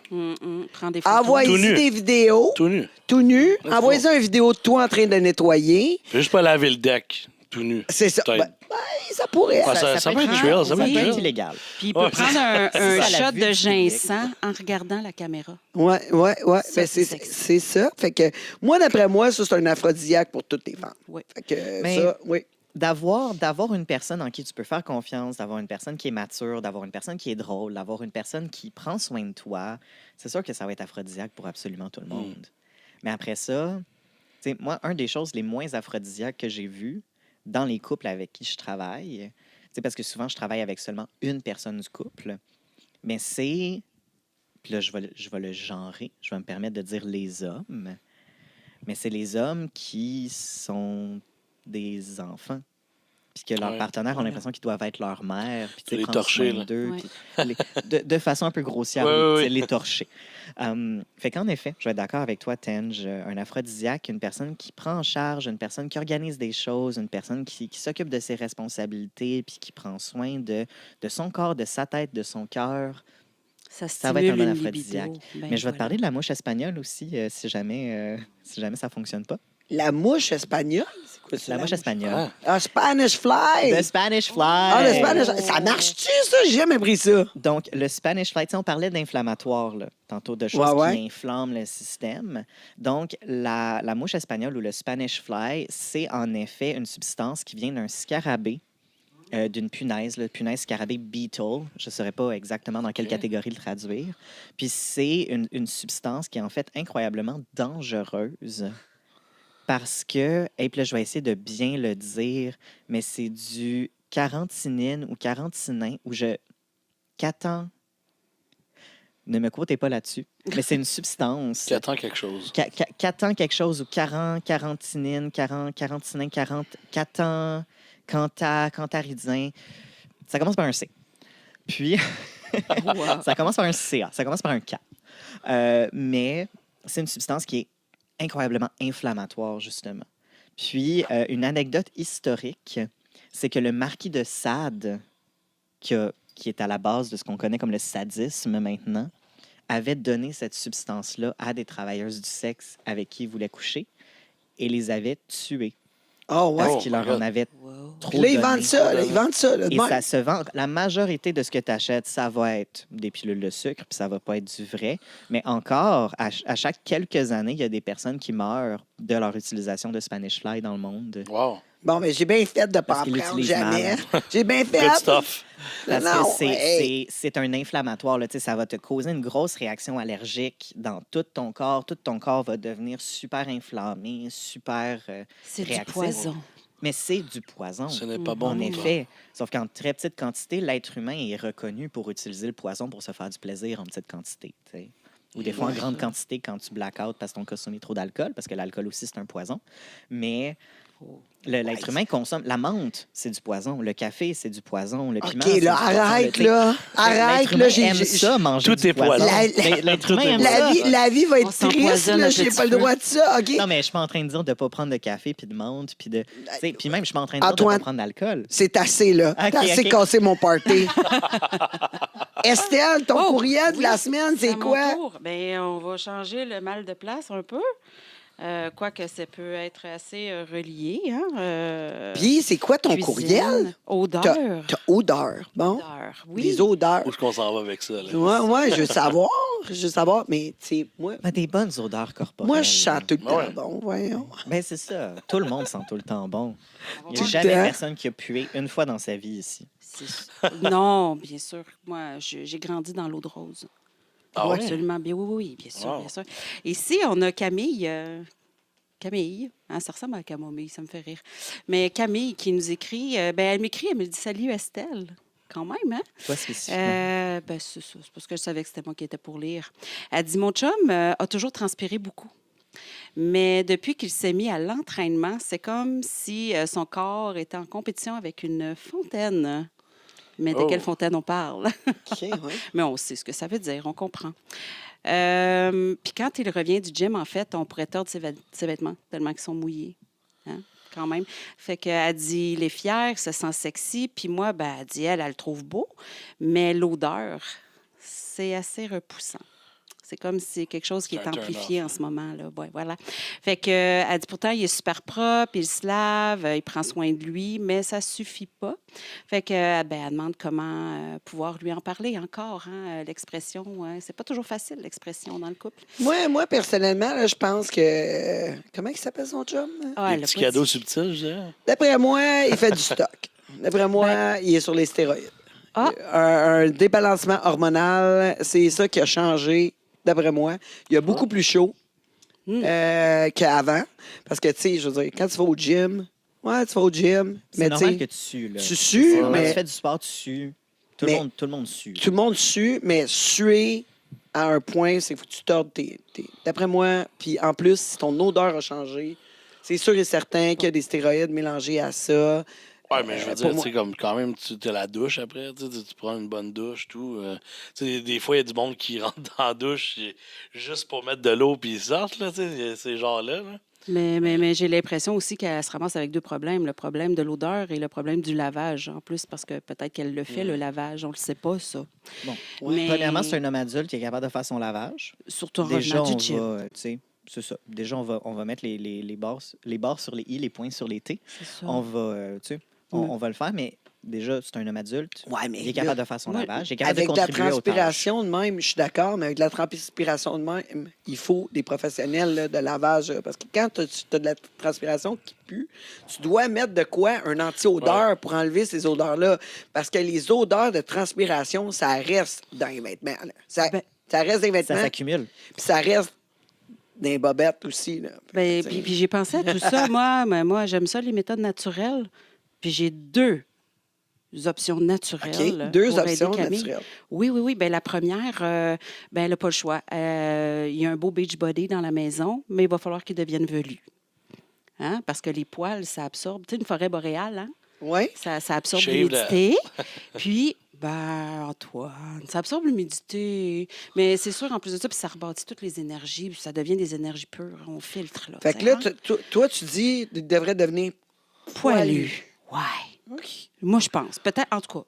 Prends des photos. Tout nu. envoie-y des vidéos, tout nu. tout nu, Let's envoie-y go. une vidéo de toi en train de nettoyer. Fais juste pas laver le deck, tout nu. C'est ça. Peut-être. Ben, ça pourrait Ah, être. ça peut être être chill, ça peut oui. être être chill. illégal. Puis il peut Ouais. prendre un C'est ça, la shot vue de du ginseng en regardant la caméra. Ouais. Ça, Ben, c'est sexy. c'est ça. Fait que, moi, d'après moi, ça, c'est un aphrodisiaque pour toutes les femmes. Oui. Fait que, Mais- ça, oui. D'avoir une personne en qui tu peux faire confiance, d'avoir une personne qui est mature, d'avoir une personne qui est drôle, d'avoir une personne qui prend soin de toi, c'est sûr que ça va être aphrodisiaque pour absolument tout le monde. Mais après ça, tu sais, moi, une des choses les moins aphrodisiaques que j'ai vues dans les couples avec qui je travaille, c'est parce que souvent, je travaille avec seulement une personne du couple, mais c'est... Puis là, je vais le genrer, je vais me permettre de dire les hommes, mais c'est les hommes qui sont des enfants. Puis que leurs Ouais. partenaires ont l'impression qu'ils doivent être leur mère. Puis tu sais, Les prendre torcher, soin là. d'eux, Ouais. puis de façon un peu grossière, Ouais, oui, ouais, tu sais, ouais. les torcher. Fait qu'en effet, je vais être d'accord avec toi, Tenj, un aphrodisiaque, une personne qui prend en charge, une personne qui organise des choses, une personne qui s'occupe de ses responsabilités, puis qui prend soin de son corps, de sa tête, de son cœur. Ça va être un stimule bon une aphrodisiaque. libido. Ben, Mais je vais te voilà. parler de la mouche espagnole aussi, si jamais ça fonctionne pas. La mouche espagnole? C'est quoi ça? La mouche espagnole. Ah. Ah, Spanish fly! The Spanish fly. Ah, le Spanish... Ça marche-tu, ça? J'ai jamais pris ça. Donc, le Spanish fly, tu sais, on parlait d'inflammatoire, là, tantôt, de choses Ouais, ouais. qui inflamment le système. Donc, la mouche espagnole ou le Spanish fly, c'est en effet une substance qui vient d'un scarabée, d'une punaise, le punaise scarabée beetle. Je ne saurais pas exactement dans quelle Ok. catégorie le traduire. Puis, c'est une substance qui est en fait incroyablement dangereuse. Parce que, et puis là, je vais essayer de bien le dire, mais c'est du carantinine ou carantinin, ou Catan. Ne me quotez pas là-dessus. Mais c'est une substance. Qui attend quelque chose. Catan quelque chose, ou carantinine, carantinin, catan, cantaridin. Ça commence par un C. Puis, Wow. Ça commence par un CA, ça commence par un K. Mais c'est une substance qui est incroyablement inflammatoire, justement. Puis, une anecdote historique, c'est que le marquis de Sade, qui est à la base de ce qu'on connaît comme le sadisme maintenant, avait donné cette substance-là à des travailleuses du sexe avec qui il voulait coucher et les avait tuées Oh, ouais. parce Oh qu'il my leur God. en avait Wow. trop Puis là, ils donné. vendent ça, là, ils vendent ça. Là, de Et même. ça se vend. La majorité de ce que tu achètes, ça va être des pilules de sucre, puis ça va pas être du vrai. Mais encore, à chaque quelques années, il y a des personnes qui meurent de leur utilisation de Spanish Fly dans le monde. Wow. Bon, mais j'ai bien fait de ne pas Parce en qu'ils prendre l'utilisent jamais. mal. J'ai bien fait. Good stuff. Parce Non, que hey. c'est un inflammatoire. Là, tu sais, ça va te causer une grosse réaction allergique dans tout ton corps. Tout ton corps va devenir super inflammé, super C'est du réactif. poison. Mais c'est du poison. Ce n'est pas bon. En toi. effet. Sauf qu'en très petite quantité, l'être humain est reconnu pour utiliser le poison pour se faire du plaisir en petite quantité. Tu sais. Ou des fois en grande quantité quand tu blackout parce que tu as consommé trop d'alcool, parce que l'alcool aussi, c'est un poison. Mais l'être humain consomme... La menthe, c'est du poison. Le café, c'est du poison. Le piment, OK, c'est là, du poison. arrête, Tu sais, là. Arrête, l'être là. humain aime ça, manger Tout du est poison. L'être humain aime La ça. vie, la vie va On être triste, s'empoisonne là. à J'ai petit pas le feu. droit de ça, OK? Non, mais je suis pas en train de dire de ne pas prendre de café puis de menthe. Puis de... tu sais, puis même, je suis pas en train de dire de Antoine. ne pas prendre d'alcool. C'est assez, là. OK, T'as assez OK. cassé mon party. Estelle, ton Oh, courriel de oui, la semaine, c'est à mon quoi? tour. Ben, on va changer le mal de place un peu. Quoique ça peut être assez relié. Hein? Puis, c'est quoi ton Cuisine, courriel? Odeur. T'as odeur. Bon. Odeur, oui. Les odeurs. Où est-ce qu'on s'en va avec ça? Là? Ouais, je veux savoir. Je veux savoir. Mais, tu sais, moi, Ben, des bonnes odeurs corporelles. moi, je sens tout le temps Ouais. bon. Voyons. Ben, c'est ça. Tout le monde sent tout le temps bon. Il n'y Tout a le jamais temps. personne qui a pué une fois dans sa vie ici. Non, bien sûr. Moi, j'ai grandi dans l'eau de rose. Ah ouais? Absolument bien. Oui, oui, oui, bien sûr, Wow. bien sûr. Ici, on a Camille. Camille, hein, ça ressemble à Camomille, ça me fait rire. Mais Camille qui nous écrit, elle m'écrit, elle me dit salut Estelle. Quand même, hein? Toi, spécifiquement. C'est ça, c'est parce que je savais que c'était moi qui étais pour lire. Elle dit mon chum a toujours transpiré beaucoup. Mais depuis qu'il s'est mis à l'entraînement, c'est comme si son corps était en compétition avec une fontaine. Mais de Oh. quelle fontaine on parle? OK, ouais. Mais on sait ce que ça veut dire, on comprend. Puis quand il revient du gym, en fait, on pourrait tordre ses vêtements tellement qu'ils sont mouillés. Hein, quand même. Fait qu'elle dit, il est fier, se sent sexy. Puis moi, elle dit, elle le trouve beau. Mais l'odeur, c'est assez repoussant. C'est comme si c'est quelque chose qui C'est est un amplifié turn-off. en ce moment. Là. Ouais, voilà. Fait que, elle dit pourtant, il est super propre, il se lave, il prend soin de lui, mais ça suffit pas. Fait que, elle demande comment pouvoir lui en parler encore. Hein, l'expression, c'est pas toujours facile, l'expression dans le couple. Moi, personnellement, là, je pense que... comment il s'appelle son chum? Ah, Des elle a petits pas cadeaux dit. subtils, je dirais. D'après moi, il fait du stock. D'après moi, il est sur les stéroïdes. Ah. Un débalancement hormonal, c'est ça qui a changé, d'après moi. Il a beaucoup plus chaud qu'avant. Parce que, tu sais, je veux dire, quand tu vas au gym, tu vas au gym, C'est mais normal tu que sais, tu sues. Là. tu sues, C'est normal, mais- tu fais du sport, tu sues. Tout Mais- le monde sue. tout le monde sue, mais suer à un point, c'est que tu tordes d'après moi, puis en plus, si ton odeur a changé, c'est sûr et certain qu'il y a des stéroïdes mélangés à ça. Ouais, mais je veux pour dire, tu moi- sais, comme quand même, tu as la douche après, tu prends une bonne douche, tout. Tu sais, des fois, il y a du monde qui rentre dans la douche juste pour mettre de l'eau puis ils sortent, là, tu sais, il y a ces genres-là. Là. Mais j'ai l'impression aussi qu'elle se ramasse avec deux problèmes. Le problème de l'odeur et le problème du lavage. En plus, parce que peut-être qu'elle le fait, le lavage. On ne le sait pas, ça. Bon. Mais- Premièrement, c'est un homme adulte qui est capable de faire son lavage. Surtout en Déjà, revenant on du gym. va, tu sais, c'est ça. Déjà, on va mettre les barres sur les i, les points sur les t. C'est ça. On va, tu sais, on va le faire, mais déjà, c'est un homme adulte. Ouais, mais Il est capable de faire son moi, lavage. Il est capable avec de de la contribuer au tâche. transpiration de même, je suis d'accord, mais avec de la transpiration de même, il faut des professionnels là, de lavage. Parce que quand tu as de la transpiration qui pue, tu dois mettre de quoi? Un anti-odeur pour enlever ces odeurs-là. Parce que les odeurs de transpiration, ça reste dans les vêtements. Là. Ça reste dans les Ça vêtements, s'accumule. puis ça reste dans les bobettes aussi. Là. Ben, Tu sais. puis j'ai pensé à tout ça. Moi, j'aime ça, les méthodes naturelles. Puis j'ai deux options naturelles. OK, deux pour aider options Camille. naturelles. Oui. Ben, la première, elle n'a pas le choix. Il y a un beau beach body dans la maison, mais il va falloir qu'il devienne velu. Hein? Parce que les poils, ça absorbe. Tu sais, une forêt boréale, hein? Oui. Ça absorbe Shave l'humidité. Puis, Ben, Antoine, ça absorbe l'humidité. Mais c'est sûr, en plus de ça, puis ça rebâtit toutes les énergies, puis ça devient des énergies pures. On filtre, là. Fait tu que sais, là, hein? toi, tu dis, il devrait devenir Poilu. Ouais. OK. Moi, je pense. Peut-être, en tout cas,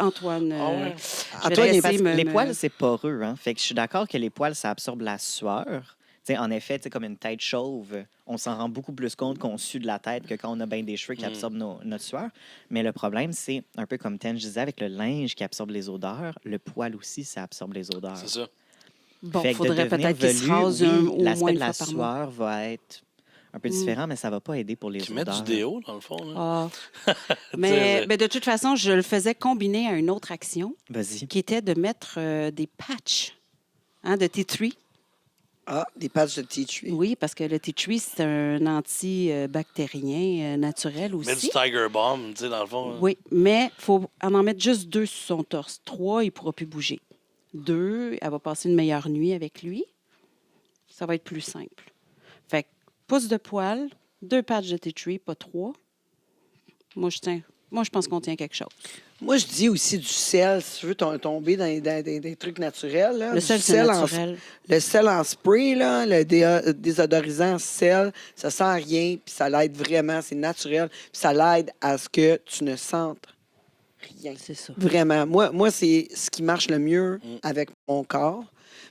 Antoine. Ah ouais? je vais Antoine, laisser Parce que me- les me- poils, c'est poreux. Hein? Fait que je suis d'accord que les poils, ça absorbe la sueur. Tu sais, en effet, tu sais, comme une tête chauve, on s'en rend beaucoup plus compte qu'on sue de la tête que quand on a bien des cheveux qui absorbent notre sueur. Mais le problème, c'est un peu comme Ten disait avec le linge qui absorbe les odeurs, le poil aussi, ça absorbe les odeurs. C'est ça. Bon, Fait il que de faudrait devenir peut-être qu'il se velu, rase oui, au l'aspect moins de une la fois par mois. sueur va être un peu différent, mais ça va pas aider pour les Qui met odeurs. du déo, dans le fond. Là. Ah. Mais de toute façon, je le faisais combiner à une autre action Vas-y. qui était de mettre des patchs de tea tree. Ah, des patchs de tea tree. Oui, parce que le tea tree, c'est un antibactérien naturel Met du aussi. Tiger Bomb, tu sais, dans le fond. là. Oui, mais il faut en mettre juste 2 sur son torse. 3, il ne pourra plus bouger. 2, elle va passer une meilleure nuit avec lui. Ça va être plus simple. Fait que pouce de poil, 2 patchs de tea tree, pas 3. Moi, je pense qu'on tient quelque chose. Moi, je dis aussi du sel, si tu veux tomber dans des trucs naturels. Là. Le Du sel, c'est en- naturel. le sel en spray, là, le désodorisant sel, ça sent rien, puis ça l'aide vraiment, c'est naturel, puis ça l'aide à ce que tu ne sentes rien. C'est ça. Vraiment. Moi c'est ce qui marche le mieux avec mon corps.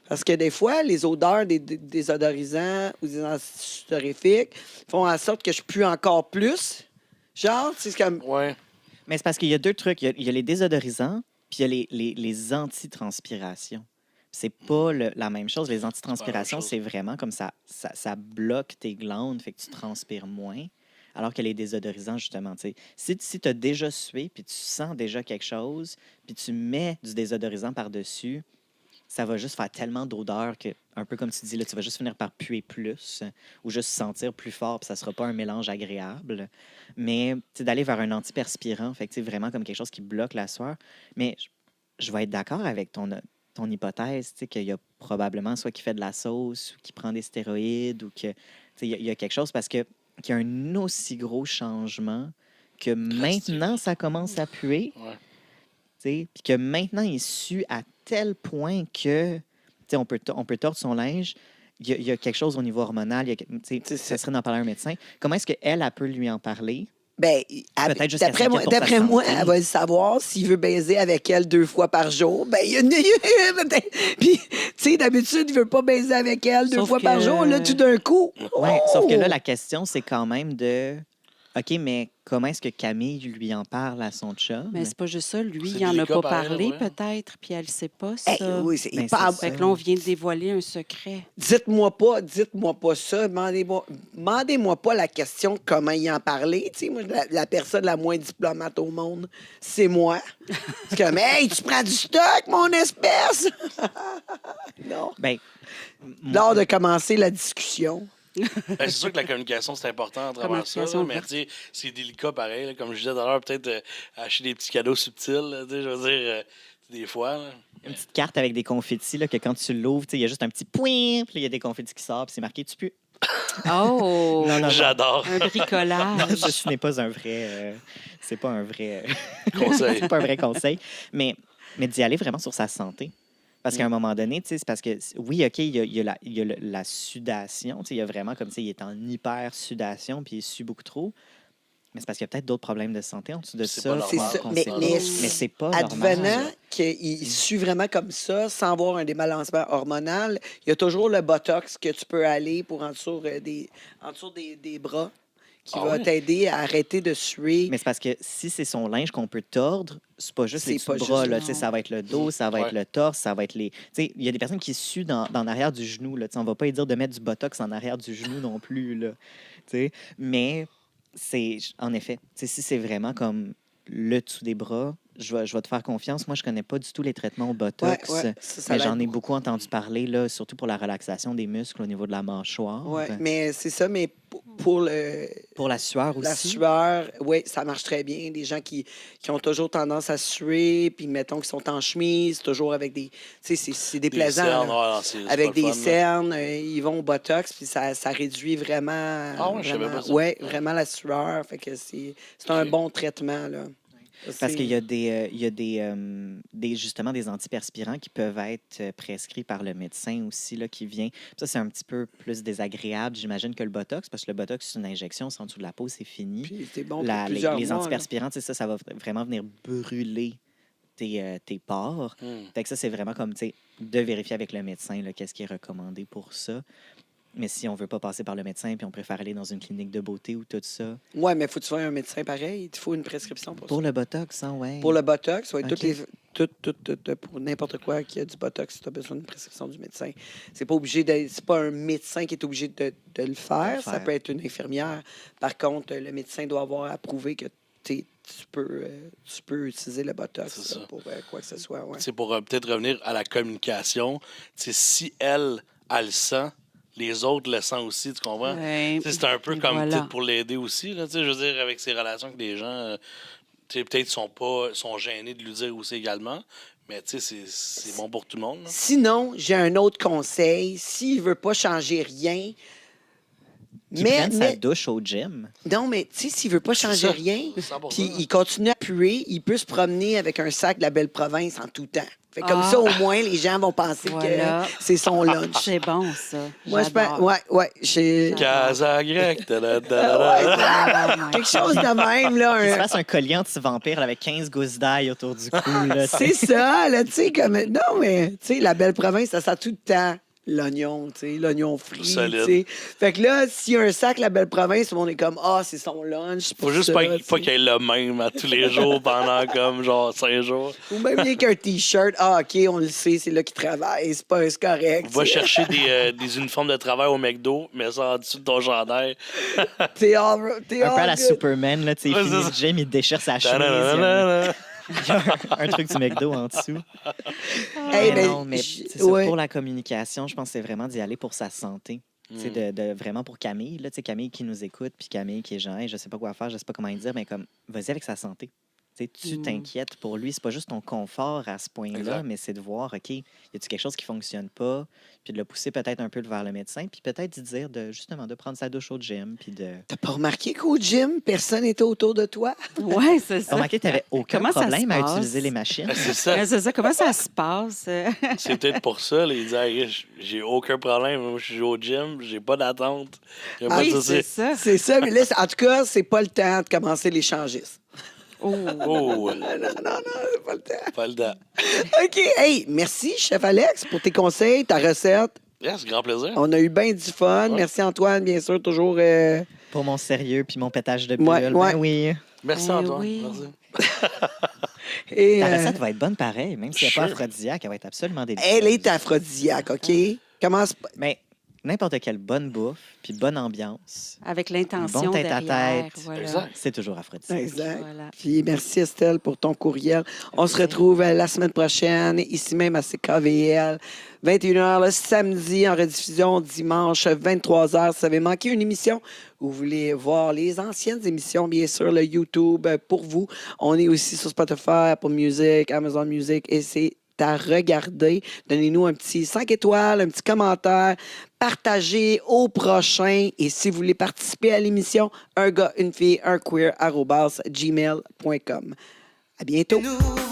Parce que des fois, les odeurs des désodorisants ou des antisudorifiques font en sorte que je pue encore plus. Genre, c'est comme... Ouais. Mais c'est parce qu'il y a 2 trucs. Il y a les désodorisants, puis il y a les antitranspirations. C'est pas la même chose. Les antitranspirations, chose. c'est vraiment comme ça bloque tes glandes, fait que tu transpires moins. Alors que les désodorisants, justement, tu sais, si tu as déjà sué, puis tu sens déjà quelque chose, puis tu mets du désodorisant par-dessus, ça va juste faire tellement d'odeur que, un peu comme tu dis, là, tu vas juste finir par puer plus ou juste sentir plus fort, puis ça sera pas un mélange agréable. Mais tu sais, d'aller vers un antiperspirant, fait que, tu sais, vraiment comme quelque chose qui bloque la sueur. Mais je vais être d'accord avec ton hypothèse, tu sais, qu'il y a probablement soit qui fait de la sauce ou qui prend des stéroïdes ou que, tu sais, il y a quelque chose parce que qu'il y a un aussi gros changement que maintenant, ça commence à puer. Ouais. Puis que maintenant, il sue à tel point que on peut tordre son linge. Il y a quelque chose au niveau hormonal. Ça serait d'en parler à un médecin. Comment est-ce qu'elle peut lui en parler? Ben, Peut-être jusqu'à d'après s'inquiéter moi, pour sa d'après moi, santé. elle va le savoir s'il veut baiser avec elle 2 fois par jour. Ben, il y a Puis, tu sais, d'habitude, il veut pas baiser avec elle 2 Sauf fois par que- jour. Là, tout d'un coup. Oui, sauf que là, oh! la question, c'est quand même de... OK, mais comment est-ce que Camille lui en parle à son chum? Mais c'est pas juste ça. Lui, C'est il en a délicat pas pareil, parlé, ouais. peut-être, puis elle ne sait pas ça. Hey, oui, c'est Ben, il parle- c'est ça. Fait que là, on vient de dévoiler un secret. Dites-moi pas ça. Demandez-moi pas la question comment y en parler. Tu sais, moi, la personne la moins diplomate au monde, c'est moi. C'est comme, hey, tu prends du stock, mon espèce! Non. Ben, Lors de commencer la discussion. Ben, c'est sûr que la communication, c'est important à travers ça. Communication Là, mais ouverte. tu sais, c'est délicat pareil. Là, comme je disais tout à l'heure, peut-être acheter des petits cadeaux subtils. Là, tu sais, je veux dire, des fois. Là. une petite carte avec des confettis, là, que quand tu l'ouvres, tu sais, il y a juste un petit point, puis là, il y a des confettis qui sortent, puis c'est marqué « Tu pues ». Oh! non. J'adore. Un bricolage. Ce n'est pas un vrai... c'est pas un vrai... Conseil. c'est pas un vrai conseil. Mais d'y aller vraiment sur sa santé. Parce qu'à un moment donné, tu sais, c'est parce que, oui, OK, il y a la sudation. Tu sais, il y a vraiment comme, tu sais, il est en hyper-sudation, puis il sue beaucoup trop. Mais c'est parce qu'il y a peut-être d'autres problèmes de santé en dessous de C'est ça. pas normal. C'est ça. qu'on Mais- sait mais- pas. C'est pas Advenant normal. qu'il sue vraiment comme ça, sans avoir un débalancement hormonal, il y a toujours le Botox que tu peux aller pour en dessous des bras qui Ah va ouais? t'aider à arrêter de suer. Mais c'est parce que si c'est son linge qu'on peut tordre, c'est pas juste les C'est pas dessous de bras. juste- Là, tu sais, ça va être le dos, ça va être Ouais. le torse, ça va être les... Tu sais, il y a des personnes qui suent dans l'arrière du genou. Là, tu sais, on va pas lui dire de mettre du Botox en arrière du genou non plus. Là, tu sais. Mais c'est... En effet, tu sais, si c'est vraiment comme le dessous des bras, je vais te faire confiance. Moi, je connais pas du tout les traitements au Botox. Ouais, ça Mais l'aide j'en ai beaucoup. beaucoup entendu parler, là, surtout pour la relaxation des muscles au niveau de la mâchoire. Ouais, mais c'est ça, mais pour Pour la sueur aussi. la sueur, oui, ça marche très bien. Des gens qui ont toujours tendance à suer, puis mettons qu'ils sont en chemise, toujours avec des... Tu sais, c'est déplaisant. cernes, là. ouais, non, c'est Avec pas des le fun, là. cernes, ils vont au Botox, puis ça réduit vraiment... Ah ouais, je savais vraiment, pas ça. ouais, vraiment la sueur. Fait que c'est un bon traitement, là. Parce qu'il y a justement des antiperspirants qui peuvent être prescrits par le médecin aussi, là, qui vient. Ça, c'est un petit peu plus désagréable, j'imagine, que le Botox, parce que le Botox, c'est une injection, c'est en dessous de la peau, c'est fini. Puis c'est bon pour Les plusieurs mois, là. antiperspirants, tu sais, ça va vraiment venir brûler tes pores. Fait que ça, c'est vraiment comme, tu sais, de vérifier avec le médecin là, qu'est-ce qui est recommandé pour ça. Mais si on veut pas passer par le médecin puis on préfère aller dans une clinique de beauté ou tout ça. Ouais, mais faut que tu sois un médecin pareil. Il te faut une prescription pour ça. Pour le Botox, hein, ouais. Pour le Botox, ouais, OK. pour n'importe quoi qui a du Botox, tu as besoin d'une prescription du médecin. C'est pas obligé c'est pas un médecin qui est obligé de le faire. Ça peut être une infirmière. Par contre, le médecin doit avoir approuvé que tu peux utiliser le Botox là, pour quoi que ce soit. Ouais. C'est pour peut-être revenir à la communication. T'sais, si elle le sent, les autres le sentent aussi, tu comprends? Ouais. C'est un peu comme Voilà. peut-être pour l'aider aussi. Là, je veux dire, avec ses relations avec des gens, peut-être sont gênés de lui dire aussi également. Mais c'est bon pour tout le monde. Là. Sinon, j'ai un autre conseil. S'il veut pas changer rien, Qui prenne sa mais douche au gym. non, mais tu sais, s'il veut pas changer ça. rien, 100%. puis il continue à puer, il peut se promener avec un sac de la belle province en tout temps. Fait que comme Ah. ça, au moins, les gens vont penser Voilà. que c'est son lunch. C'est bon, ça. Moi, je J'adore. pense. Ouais, j'ai. Casa grecque. Ouais, Oh my quelque chose de même, là. Qu'il se un- fasse un collier anti-vampire avec 15 gousses d'ail autour du cou. Là, C'est ça, là, tu sais, comme. Non, mais, tu sais, la belle province, ça sent tout le temps l'oignon, tu sais, l'oignon frit, tu Solide. sais. Fait que là, s'il y a un sac, la belle province, on est comme, c'est son lunch. Faut juste pas qu'il ait le même à tous les jours pendant comme genre 5 jours. Ou même bien qu'un T-shirt, OK, on le sait, c'est là qu'il travaille, c'est correct. Va tu sais. chercher des uniformes de travail au McDo, mets ça en dessous de ton chandail. T'es un peu à la good. Superman, là, tu sais, il Ouais, finit c'est le gym, il déchire sa chemise. Ta-da-da-da-da. Il y a un truc du McDo en dessous. Hey, Mais ben, non, mais c'est ça, ouais. pour la communication, je pense que c'est vraiment d'y aller pour sa santé. Tu sais, vraiment pour Camille, là, tu sais, Camille qui nous écoute, puis Camille qui est genre, hey, je sais pas quoi faire, je sais pas comment lui dire, mais comme, vas-y avec sa santé. Tu sais, tu t'inquiètes pour lui. C'est pas juste ton confort à ce point-là, Exact. mais c'est de voir, OK, y a-tu quelque chose qui fonctionne pas, puis de le pousser peut-être un peu vers le médecin, puis peut-être d'y dire justement de prendre sa douche au gym, puis de. T'as pas remarqué qu'au gym, personne n'était autour de toi? Oui, c'est ça. Remarquez, tu n'avais aucun Comment ça problème se à passe? utiliser les machines. C'est ça. Ouais, c'est ça. Comment ça se passe? C'est peut-être pour ça. Là, il dit hey, j'ai aucun problème. Moi, je suis au gym, j'ai pas d'attente. Y a pas de Oui, souci. c'est ça. C'est ça, mais là, en tout cas, c'est pas le temps de commencer l'échangisme. Oh, Non, c'est pas le temps. pas le temps. OK, hey, merci, chef Alex, pour tes conseils, ta recette. Yes, grand plaisir. On a eu bien du fun. Ouais. Merci, Antoine, bien sûr, toujours... Pour mon sérieux puis mon pétage de bulle. Ouais, ouais. Ben oui. Merci, Eh Antoine. oui. Merci. et, Ta recette va être bonne pareil, même si elle n'est pas Sure. aphrodisiaque, elle va être absolument délicieuse. elle est aphrodisiaque, OK? Commence... Mais n'importe quelle bonne bouffe puis bonne ambiance, Avec l'intention Bon tête à derrière. tête. Voilà. Exact. c'est toujours aphrodisiaque. Exact. Voilà. Puis merci, Estelle, pour ton courriel. On se retrouve la semaine prochaine, ici même à CKVL, 21h le samedi, en rediffusion dimanche, 23h. Si vous avez manqué une émission ou vous voulez voir les anciennes émissions, bien sûr, le YouTube pour vous. On est aussi sur Spotify, Apple Music, Amazon Music, et c'est à regarder. Donnez-nous un petit 5 étoiles, un petit commentaire, partagez au prochain. Et si vous voulez participer à l'émission, un gars, une fille, un queer, @gmail.com. À bientôt. Nouveau